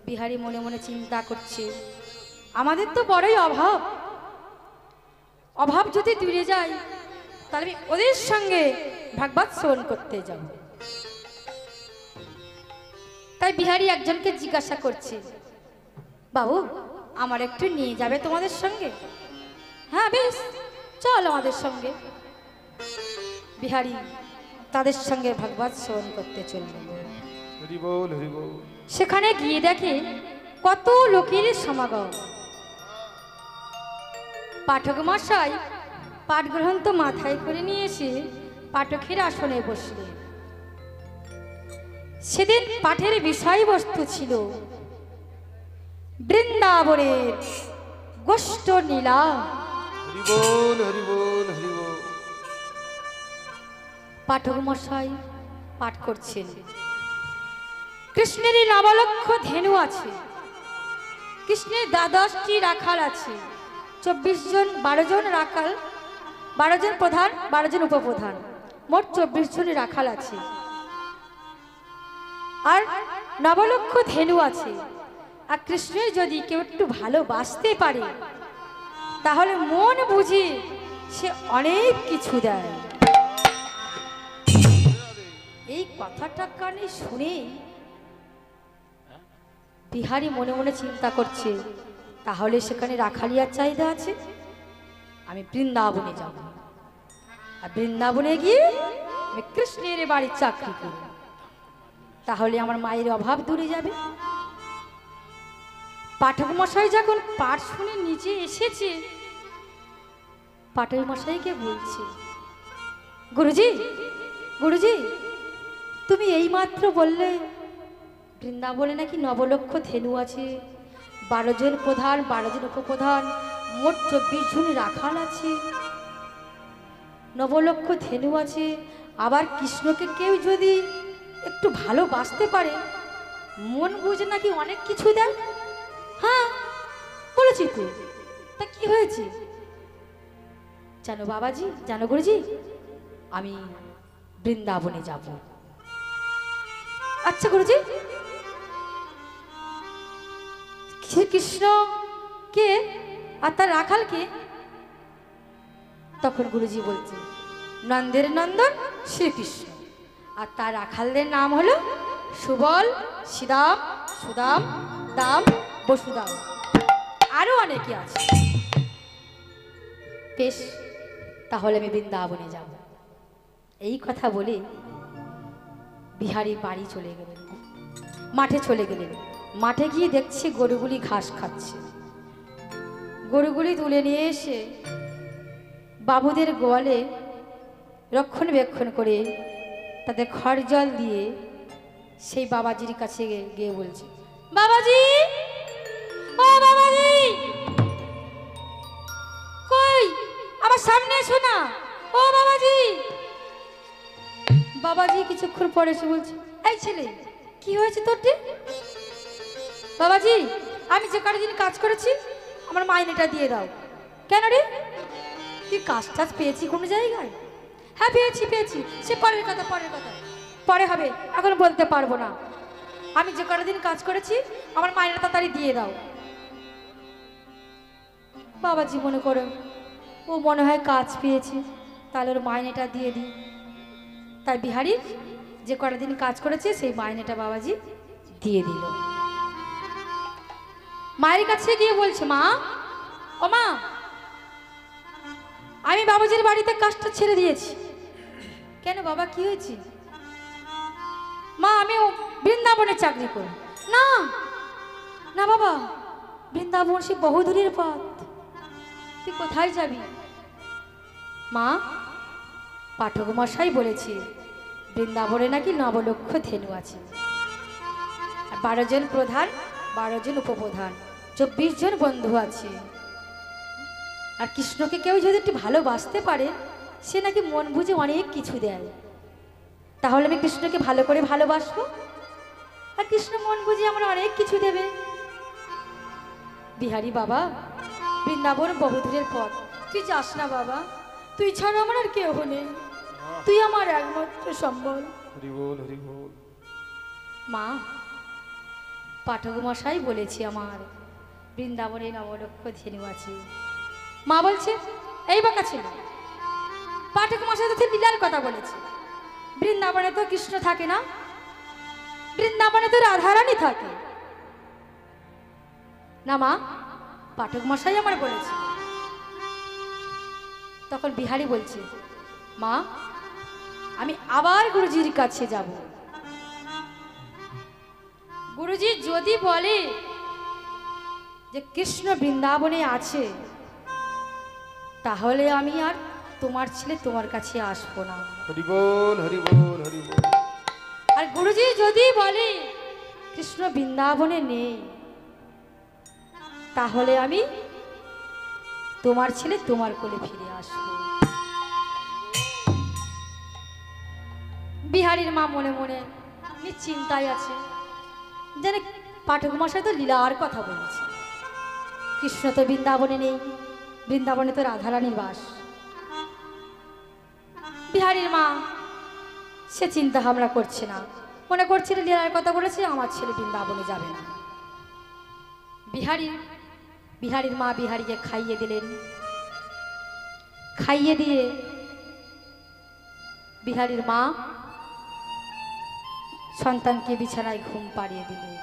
বিহারী মনে মনে চিন্তা করছে, আমাদের তো বড়ই অভাব, অভাব যদি দূরে যায় তাহলে আমি ওদের সঙ্গে ভাগবত শ্রবণ করতে যাব। তাই বিহারী একজনকে জিজ্ঞাসা করছে, বাবু আমার একটু নিয়ে যাবে তোমাদের সঙ্গে? হ্যাঁ বেশ, চল আমাদের সঙ্গে। বিহারী তাদের সঙ্গে ভাগবত শ্রবণ করতে চলল। হরি বল হরি বল। সেখানে গিয়ে দেখে কত লোকের সমাগম। পাঠক মশাই পাঠ গ্রন্থ মাথায় করে নিয়ে এসে পাঠকের আসনে বসলেন। সেদিন পাঠের বিষয়বস্তু ছিল বৃন্দাবনের গোষ্ঠ নীলা। হরি বল হরি বল হরি বল। পাঠক মশাই পাঠ করছেন, কৃষ্ণের নবলক্ষ ধেনু আছে, কৃষ্ণের 12টি রাখাল আছে, 24 জন 12 জন রাখাল, 12 জন প্রধান 12 জন উপপ্রধান, মোট 24 জন রাখাল আছে। আর নবলক্ষ ধেনু আছে। আর কৃষ্ণের যদি কেউ একটু ভালোবাসতে পারে তাহলে মন বুঝে সে অনেক কিছু দেয়। এই কথাটা কানে শুনে বিহারী মনে মনে চিন্তা করছে, তাহলে সেখানে রাখালিয়ার চাহিদা আছে, আমি বৃন্দাবনে যাব। আর বৃন্দাবনে গিয়ে আমি কৃষ্ণের বাড়ির চাকরি করব, তাহলে আমার মায়ের অভাব দূরে যাবে। পাঠক মশাই যখন পাঠ শুনে নিচে এসেছে, পাঠক মশাইকে বলছে, গুরুজি গুরুজি তুমি এইমাত্র বললে বৃন্দাবনে নাকি নবলক্ষ ধেনু আছে, 12 জন প্রধান 12 জন উপপ্রধান, মোট 24 জন রাখাল আছে, নবলক্ষ ধেনু আছে। আবার কৃষ্ণকে কেউ যদি একটু ভালোবাসতে পারে মন বুঝে নাকি অনেক কিছু দেয়। হ্যাঁ বলেছি তো, তা কি হয়েছে জানো বাবাজি, জানো গুরুজি, আমি বৃন্দাবনে যাব। আচ্ছা গুরুজি, শ্রীকৃষ্ণ কে আর তার রাখাল কে? তখন গুরুজি বলছে, নন্দের নন্দন শ্রীকৃষ্ণ, আর তার রাখালদের নাম হলো সুবল, শ্রীদাম, সুদাম, দাম, বসুদাম, আরো অনেকে আছে। বেশ, তাহলে আমি বৃন্দাবনে যাব। এই কথা বলে বিহারী বাড়ি চলে গেলেন, মাঠে চলে গেলেন। মাঠে গিয়ে দেখছে গরুগুলি ঘাস খাচ্ছে। গরুগুলি তুলে নিয়ে এসে বাবুদের গোয়ালে রক্ষণবেক্ষণ করে তাদের খড় জল দিয়ে সেই বাবাজির কাছে গিয়ে বলছে, বাবাজি ও বাবাজি, কই আমার সামনে এসো না, ও বাবাজি। বাবাজি কিছুক্ষণ পরে এসে বলছে, এই ছেলে কি হয়েছে তোর? বাবাজি আমি যে কটা দিন কাজ করেছি আমার মাইনেটা দিয়ে দাও। কেন রে, তুই কাজ টাজ পেয়েছি কোনো জায়গায়? হ্যাঁ পেয়েছি পেয়েছি, সে পরের কথা, পরের কথা পরে হবে, এখন বলতে পারবো না। আমি যে কটা দিন কাজ করেছি আমার মাইনেটা তাড়াতাড়ি দিয়ে দাও। বাবাজি মনে করো ও মনে হয় কাজ পেয়েছে, তাহলে ওর মাইনেটা দিয়ে দিই। তাই বিহারী যে কটা দিন কাজ করেছে সেই মাইনেটা বাবাজি দিয়ে দিল। মায়ের কাছে গিয়ে বলছে, মা ও মা, আমি বাবাজির বাড়িতে কাজটা ছেড়ে দিয়েছি। কেন বাবা, কি হয়েছে? মা আমি বৃন্দাবনে চাকরি করি। না না বাবা, বৃন্দাবন সে বহুদূরের পথ, তুই কোথায় যাবি? মা, পাঠক মশাই বলেছে বৃন্দাবনে নাকি 9 লক্ষ ধেনু আছে, আর 12 জন প্রধান, 12 জন উপপ্রধান, 24 জন বন্ধু আছে। আর কৃষ্ণকে কেউ যদি একটু ভালোবাসতে পারে, সে নাকি মন বুঝে অনেক কিছু দেয়। তাহলে আমি কৃষ্ণকে ভালো করে ভালোবাসবো, আর কৃষ্ণ মন বুঝে আমার অনেক কিছু দেবে। বিহারী বাবা, বৃন্দাবন বহুদূরের পথ, তুই যাস না বাবা, তুই ছাড়া আমার আর কেউ নেই, তুই আমার একমাত্র সম্বল। হরি বল হরি বল। মা, পাঠক মশাই বলেছি আমার বৃন্দাবনে 9 লক্ষ ধেনু আছে। মা বলছে এই বাঁকা ছিল, পাঠক মশাই তো লীলার কথা বলেছে, বৃন্দাবনে তো কৃষ্ণ থাকে না, বৃন্দাবনে তো রাধারানী থাকে না। মা, পাঠক মশাই আমার বলেছে। তখন বিহারী বলছে, মা আমি আবার গুরুজির কাছে যাব। গুরুজি যদি বলে যে কৃষ্ণ বৃন্দাবনে আছে, তাহলে আমি আর তোমার ছেলে তোমার কাছে আসবো না। হরি বল হরি বল হরি বল। আর গুরুজি যদি বলে কৃষ্ণ বৃন্দাবনে নেই, তাহলে আমি তোমার ছেলে তোমার কোলে ফিরে আসবো। বিহারীর মা মনে মনে চিন্তায় আছে, যেন পাঠক মশাই তো লীলার কথা বলেছে, কৃষ্ণ তো বৃন্দাবনে নেই, বৃন্দাবনে তো রাধারানীর বাস। বিহারীর মা সে চিন্তা ভাবনা করছে না, মনে করছিল লীলার কথা বলেছে, আমার ছেলে বৃন্দাবনে যাবে না। বিহারীর মা বিহারীকে খাইয়ে দিলেন। খাইয়ে দিয়ে বিহারীর মা সন্তানকে বিছানায় ঘুম পাড়িয়ে দিলেন।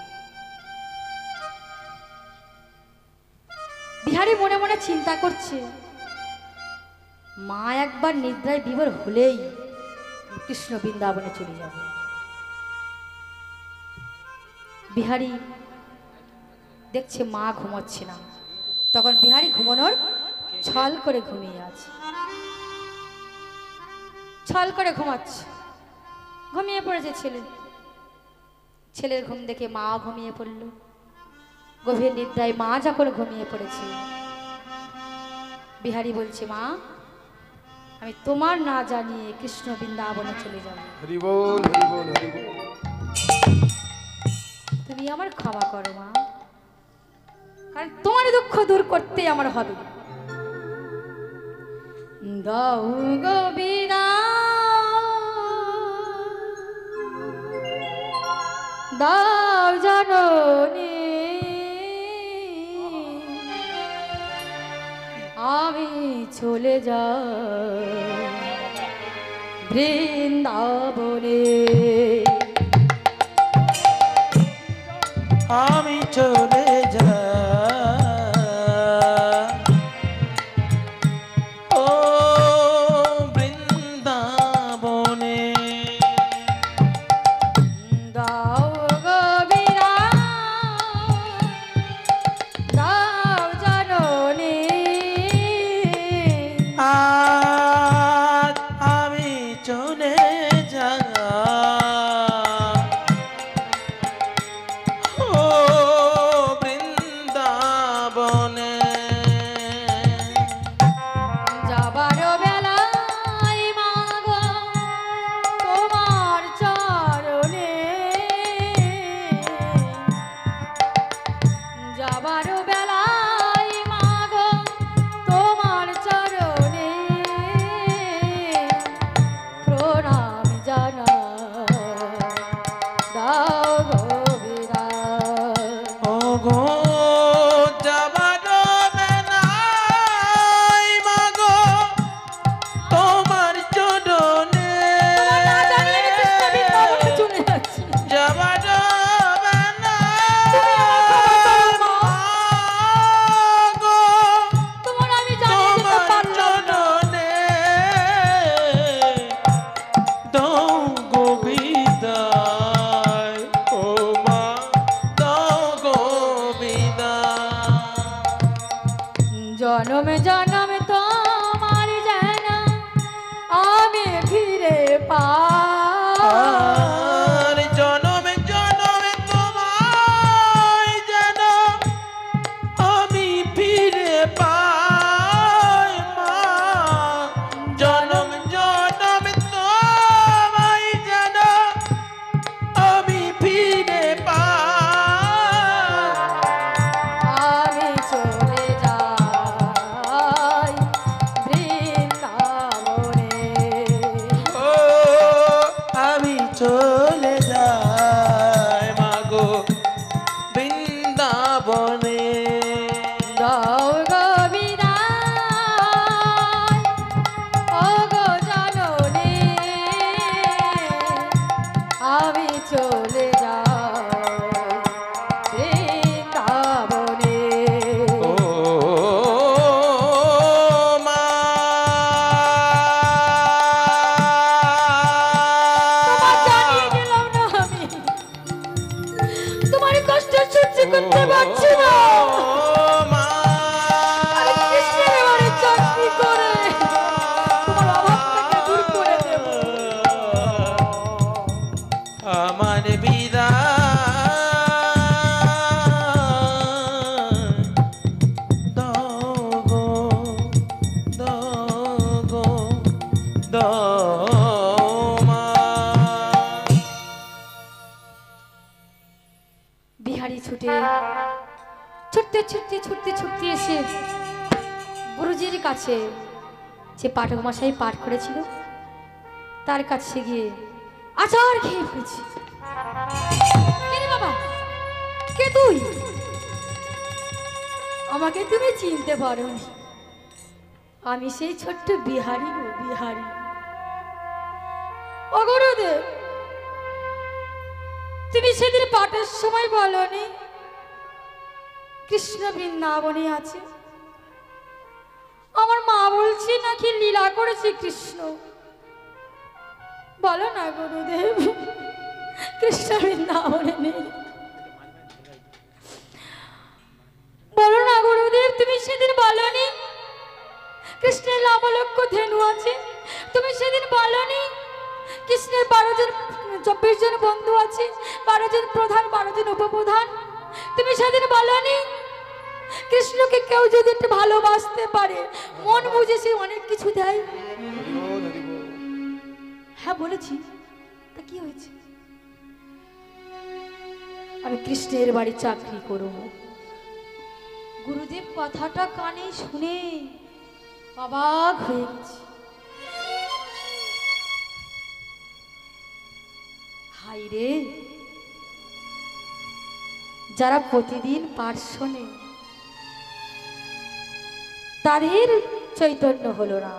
বিহারী মনে মনে চিন্তা করছে, মা একবার নিদ্রায় বিভোর হলেই কৃষ্ণ বৃন্দাবনে চলে যাবে। বিহারী দেখছে মা ঘুমাচ্ছে না, তখন বিহারী ঘুমানোর ছল করে ঘুমিয়ে আছে, ছল করে ঘুমাচ্ছে, ঘুমিয়ে পড়েছে ছেলে। ছেলের ঘুম দেখে মা ঘুমিয়ে পড়ল। গভীর নিদ্রায় মা যখন ঘুমিয়ে পড়েছে, বিহারী বলছে, মা আমি তোমার না জানিয়ে কৃষ্ণ বৃন্দাবনে চলে যাব। হরি বল হরি বল হরি বল। তুমি আমার ক্ষমা করো মা, কারণ তোমার দুঃখ দূর করতে আমার হবে। দাও গো বিদায়, দাও জননী, আমি চলে যাই বৃন্দাবনে। আমি চলে যাই ও বৃন্দাবনে। দাও গো বিদায়, দাও জননী, আজ আমি চলে যাই ও বৃন্দাবনে। যাবার বেলায় মাগো তোমার চরণে, যাবার বেলায় মাগো তোমার চরণে, জনম তোমার যেন আমি ফিরে পাই। আর জনমে জনমে তোমায় যেন আমি ফিরে পাই মা। জনম জনমে তোমায় যেন আমি ফিরে পাই। আমি চলে যাই বৃন্দাবনে। ও আমি চলে যাই মাগো বৃন্দাবনে। দাও গো বিদায়, ও গো জননী, আমি চলে যাই বৃন্দাবনে। ও মা তোমার জানিয়ে দিলাম না আমি, তোমার কষ্ট সহ্য করতে পারছি না। মা আমি কৃষ্ণের বাড়ি চাকরি করে তোমার অভাবটাকে দূর করে দেব। আমার বিদায় দাও গো, দাও গো, দাও মা। বিহারি ছুটতে ছুটতে এসে গুরুজির কাছে যে পাঠক মশাই পাঠ করেছিল তার কাছে গিয়ে আচার খেয়ে ফেলেছি। কে রে বাবা, কে তুই? আমাকে তুমি চিনতে পারোনি। আমি সেই ছোট্ট বিহারি গো, বিহারি। ও গুরুদেব, তুমি সেদিন পাঠের সময় বলনি কৃষ্ণ বৃন্দাবনে আছে? আমার মা বলছে নাকি লীলা করেছে কৃষ্ণ। বলো না গুরুদেব, কৃষ্ণ বৃন্দাবনে নেই? বলো না গুরুদেব, তুমি সেদিন বলনি কৃষ্ণের লাভলক্ষ ধেনু আছে? তুমি সেদিন বলনি কৃষ্ণের 24 জন বন্ধু আছে, 12 জন প্রধান, 12 জন উপপ্রধান? তুমি সেদিন বলনি কৃষ্ণকে কেউ যদি একটু ভালোবাসতে পারে মন বুঝে সে অনেক কিছু দেয়? হরি বল, হরি বল। হ্যাঁ বলেছি, তা কি হয়েছে? আমি কৃষ্ণের বাড়ি চাকরি করব। গুরুদেব কথাটা কানে শুনে অবাক হয়ে গেছি। হাই রে, যারা প্রতিদিন পাঠ শোনে তাদের চৈতন্য হলো না,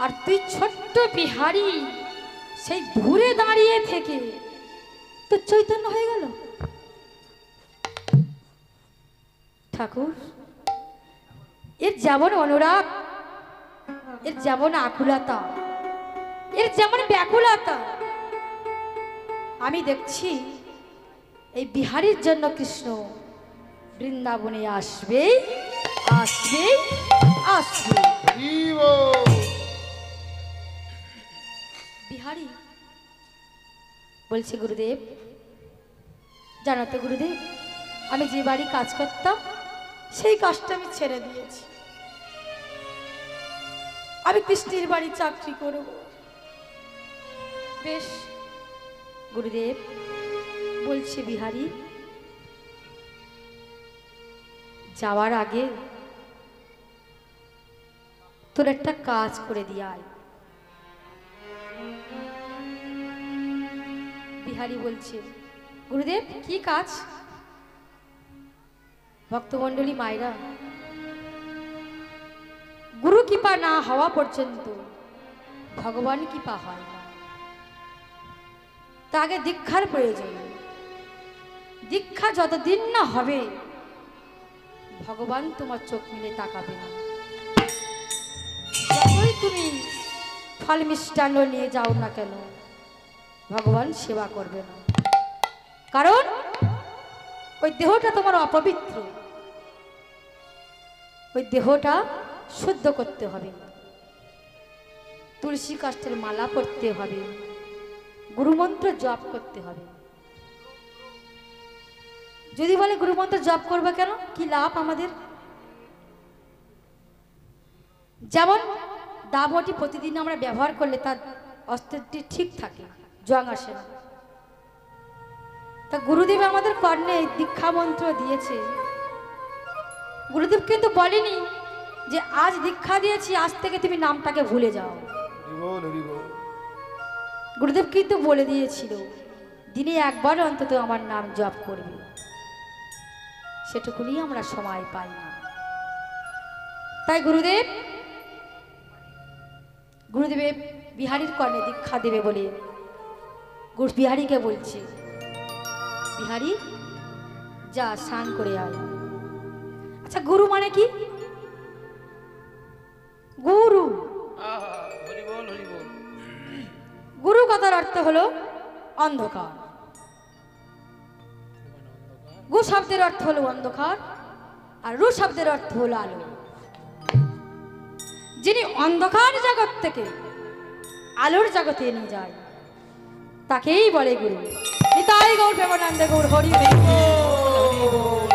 আর তুই ছোট্ট বিহারি সেই দূরে দাঁড়িয়ে থেকে তো চৈতন্য হয়ে গেল। ঠাকুর, এর যেমন অনুরাগ, এর যেমন আকুলতা, এর যেমন ব্যাকুলতা, আমি দেখছি এই বিহারীর জন্য কৃষ্ণ বৃন্দাবনে আসবে, আসবে, আসবে। হরি বল। বিহারী বলছি, গুরুদেব জানো তো গুরুদেব, আমি যে বাড়ি কাজ করতাম সেই কাজটা আমি ছেড়ে দিয়েছি। আমি কৃষ্ণের বাড়ি চাকরি করব। বেশ গুরুদেব, বলছি বিহারী, যাওয়ার আগে তোর একটা কাজ করে দিয়ে আয়। বিহারী বলছে, গুরুদেব কি কাজ? ভক্তমণ্ডলী মায়েরা, গুরু কৃপা না হওয়া পর্যন্ত ভগবান কৃপা হয় না। তা আগে দীক্ষার প্রয়োজন। দীক্ষা যতদিন না হবে ভগবান তোমার চোখ মিলে তাকাবে না। যতই তুমি ফল মিষ্টান্ন নিয়ে যাও না কেন, ভগবান সেবা করবে না। কারণ ওই দেহটা তোমার অপবিত্র। ওই দেহটা শুদ্ধ করতে হবে, তুলসী কাষ্ঠের মালা পরতে হবে, গুরুমন্ত্র জপ করতে হবে। যদি বলে গুরুমন্ত্র জপ করবে কেন, কি লাভ আমাদের? যেমন দাবটি প্রতিদিন আমরা ব্যবহার করলে তার অস্ত্রটি ঠিক থাকে, জং আসে না। তা গুরুদেব আমাদের কর্ণে দীক্ষা মন্ত্র দিয়েছে। গুরুদেব কিন্তু বলেনি যে আজ দীক্ষা দিয়েছি, আজ থেকে তুমি নামটাকে ভুলে যাও। হরি বল, হরি বল। গুরুদেব কিন্তু বলে দিয়েছিল দিনে একবার অন্তত আমার নাম জপ করবে। সেটুকুনি আমরা সময় পাই না। তাই গুরুদেব বিহারীর কর্ণে দীক্ষা দেবে বলে বিহারীকে বলছে, বিহারী যা স্নান করে আয়। আচ্ছা, গুরু মানে কি? গুরু, হরি বল, হরি বল। গুরু কথার অর্থ হলো অন্ধকার। গু শব্দের অর্থ হলো অন্ধকার, আর রু শব্দের অর্থ হলো আলো। যিনি অন্ধকার জগৎ থেকে আলোর জগতে নিয়ে যায় তাকেই বলে গুরু। নিতাই গৌর প্রেমানন্দে গৌর হরি হরি বল।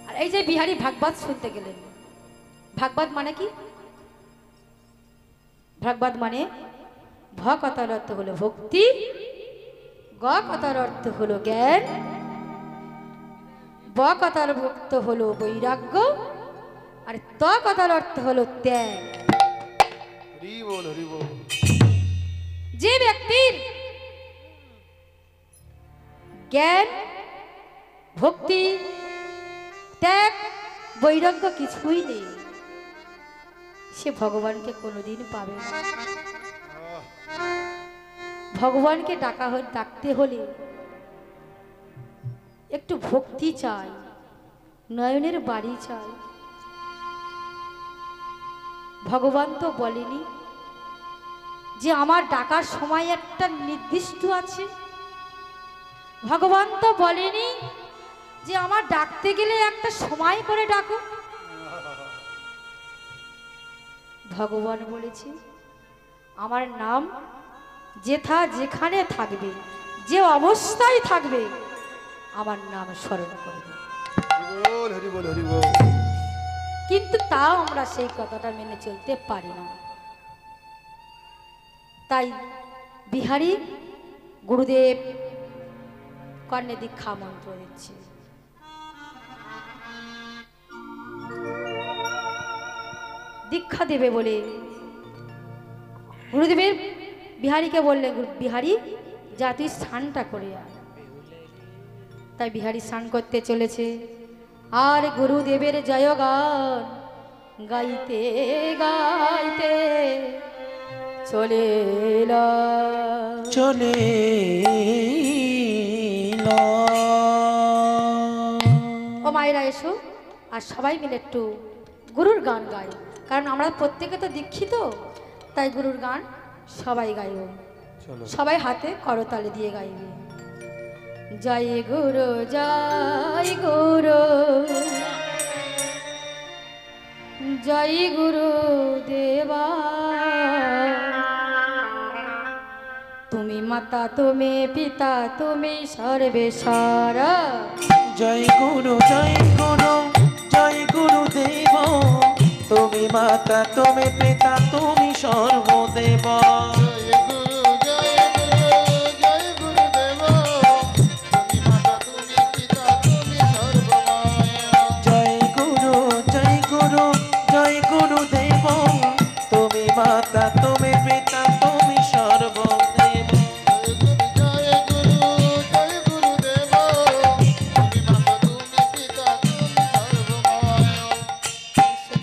আর এই যে বিহারী ভাগবত শুনতে গেলেন, ভাগবত মানে কি? ভাগবত মানে ভ কথার অর্থ হলো ভক্তি, গ কথার অর্থ হলো জ্ঞান, ব কথার অর্থ হলো বৈরাগ্য, আর ত কথার অর্থ হলো ত্যাগ। হরি বল, হরি বল। যে ব্যক্তির জ্ঞান, ভক্তি, ত্যাগ, বৈরাগ্য কিছুই নেই, সে ভগবানকে কোনোদিন পাবে না। ভগবানকে ডাকতে হলে একটু ভক্তি চাই, নয়নের বাড়ি চাই। ভগবান তো বলেনি যে আমার ডাকার সময় একটা নির্দিষ্ট আছে। ভগবান তো বলেনি যে আমার ডাকতে গেলে একটা সময় করে ডাকো। ভগবান বলেছে আমার নাম যেখানে থাকবে, যে অবস্থায় থাকবে, আমার নাম স্মরণ করবে। হরি বল, হরি বল, হরি বল। কিন্তু তাও আমরা সেই কথাটা মেনে চলতে পারি না। তাই বিহারী গুরুদেব কর্ণে দীক্ষা মন্ত্র দিচ্ছে। দীক্ষা দেবে বলে গুরুদেবের বিহারীকে বললেন, বিহারী যা তুই স্নানটা করে আয়। তাই বিহারী স্নান করতে চলেছে। আর গুরুদেবের জয়গান গাইতে গাইতে চলে চলে ও মায়েরা এসো, আর সবাই মিলে একটু গুরুর গান গাই। কারণ আমরা প্রত্যেকে তো দীক্ষিত, তাই গুরুর গান সবাই গাইব। সবাই হাতে করতালি দিয়ে গাইবে। জয় গুরু জয় গুরু, জয় গুরু দেবা, তুমি মাতা তুমি পিতা তুমি সর্বেশ্বরা। জয় গুরু জয় গুরু জয় গুরু দেব, তুমি মাতা তুমি পিতা তুমি সর্বদেব। জয় গুরু, জয় গুরু, জয় গুরু দেব। তুমি মাতা, তুমি পিতা, তুমি সর্বময়। জয় গুরু জয় গুরু দেব, তুমি মাতা তুমি পিতা তুমি সর্বময়।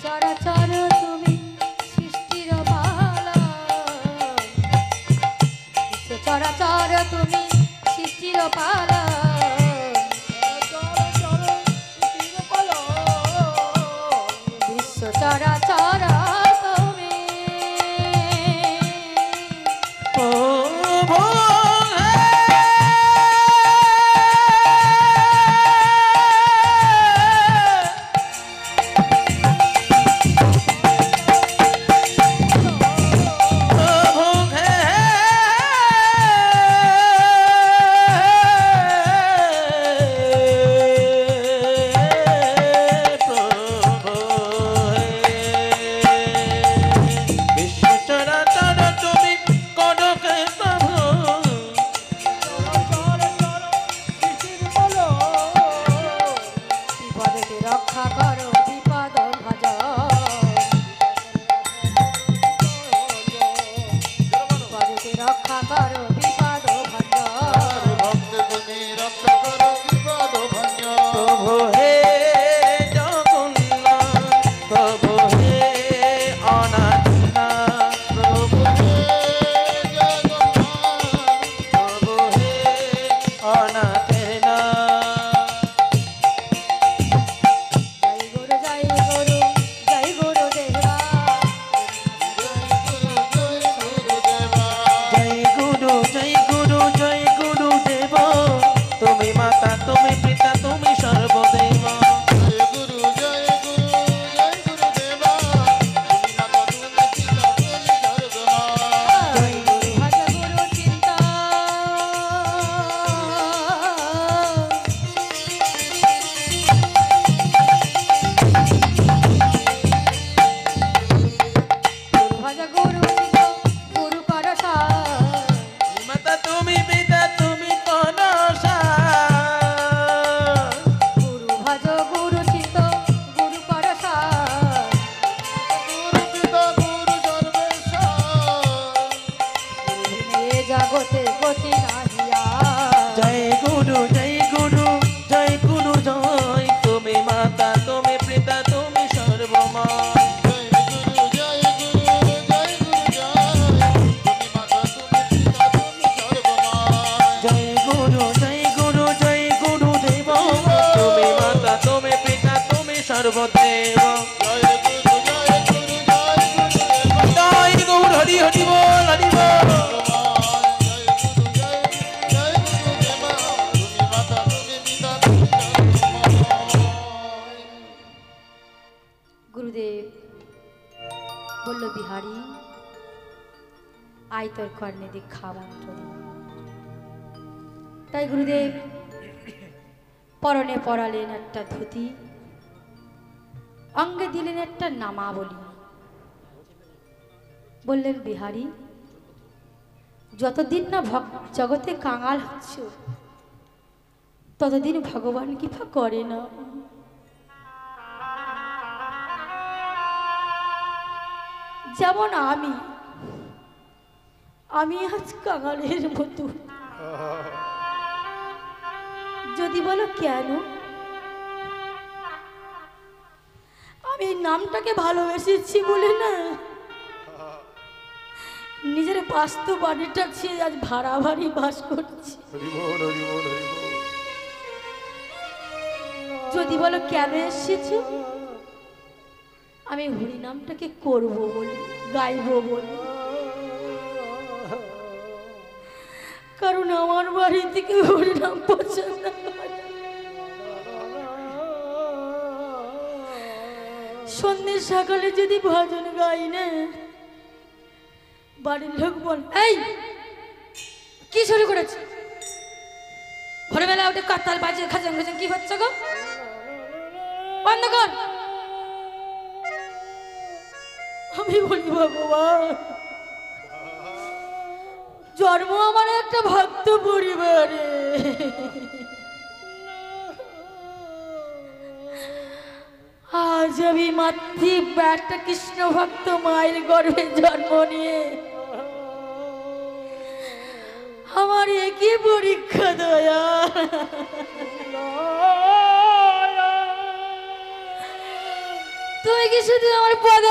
চরাচর তুমি সৃষ্টির বালা, রক্ষা করো বিপদ ভাজন বিপদে রক্ষা করো বিপদ ভাজন ভক্ত তুমি রক্ষা করো বিপদ ভঞ্জন প্রভু হে জগন্নাথ প্রভু হে অনাথনাথ প্রভু হে জগন্নাথ প্রভু হে অনাথের নাথ জয় গুরু জয় গুরু দেবা জয় গুরু জয় গুরু জয় গুরু দেব তুমি মাতা তুমি পিতা তুমি সর্বদেব জয় গুরু জয় গুরু জয় গুরু দেবা তুমি মাতা তুমি পিতা তুমি সর্বমা জয় গুরু ভজ গুরু চিন্তা গুরু ভজ গুরু চিন্তা গুরু করসা মাতা তুমি পিতা তুমি কনসা গুরু ভজ গুরু চিন্তা গুরু করসা গুরু পিতা গুরু সর্বেশ্বর এ জগতে গতি নাহিয়া জয় গুরু জয় গুরু জয় গুরু জয় তুমি মাতা তুমি পিতা তুমি সর্বমা জয় গুরু জয় গুরু জয় গুরু জয় তুমি মাতা তুমি পিতা তুমি সর্বমা জয় গুরু জয় গুরু জয় গুরু দেব তুমি মাতা তুমি পিতা তুমি সর্বদেব জয় গুরু জয় গুরু জয় গুরু দেবা জয় গৌর হরি হরি বল হরি বল জয় গুরু দেবা তুমি মাতা তুমি পিতা তুমি সর্বমা গুরুদেব বলল বিহারী আয় তোর কর্ণে দীক্ষা মন্ত্র দি। তাই গুরুদেব পরনে পরালেন একটা ধুতি অঙ্গে দিলেন একটা নামাবলী বললেন বিহারী যতদিন না জগতে কাঙাল হচ্ছ ততদিন ভগবান কৃপা করে না যেমন আমি আজ কাঙালের মতো যদি বলো কেন আমি এই নামটাকে ভালোবেসেছি বলে না নিজের বাস্তব বাড়িটা ছেড়ে আজ ভাড়া বাড়ি বাস করছি যদি বলো কেন এসেছো আমি হরি নামটাকে করবো বলে গাইবো বলে কারণ আমার বাড়ি থেকে হরি নাম পছন্দ করে না। সন্ধ্যে সকালে যদি ভজন গাই না বাড়ির লোক বল এই কি শুরু করেছে ভোরবেলা উঠে কাতাল বাজে খাজাং খাজাং কি হচ্ছে গো বন্ধ কর আমি বলি ভগবান জন্ম আমার একটা ভক্ত পরিবারে আজ আমি মাতৃ একটা কৃষ্ণ ভক্ত মায়ের গর্ভে জন্ম নিয়ে আমার একই পরীক্ষা দয়া তুই কি শুধু আমার পদে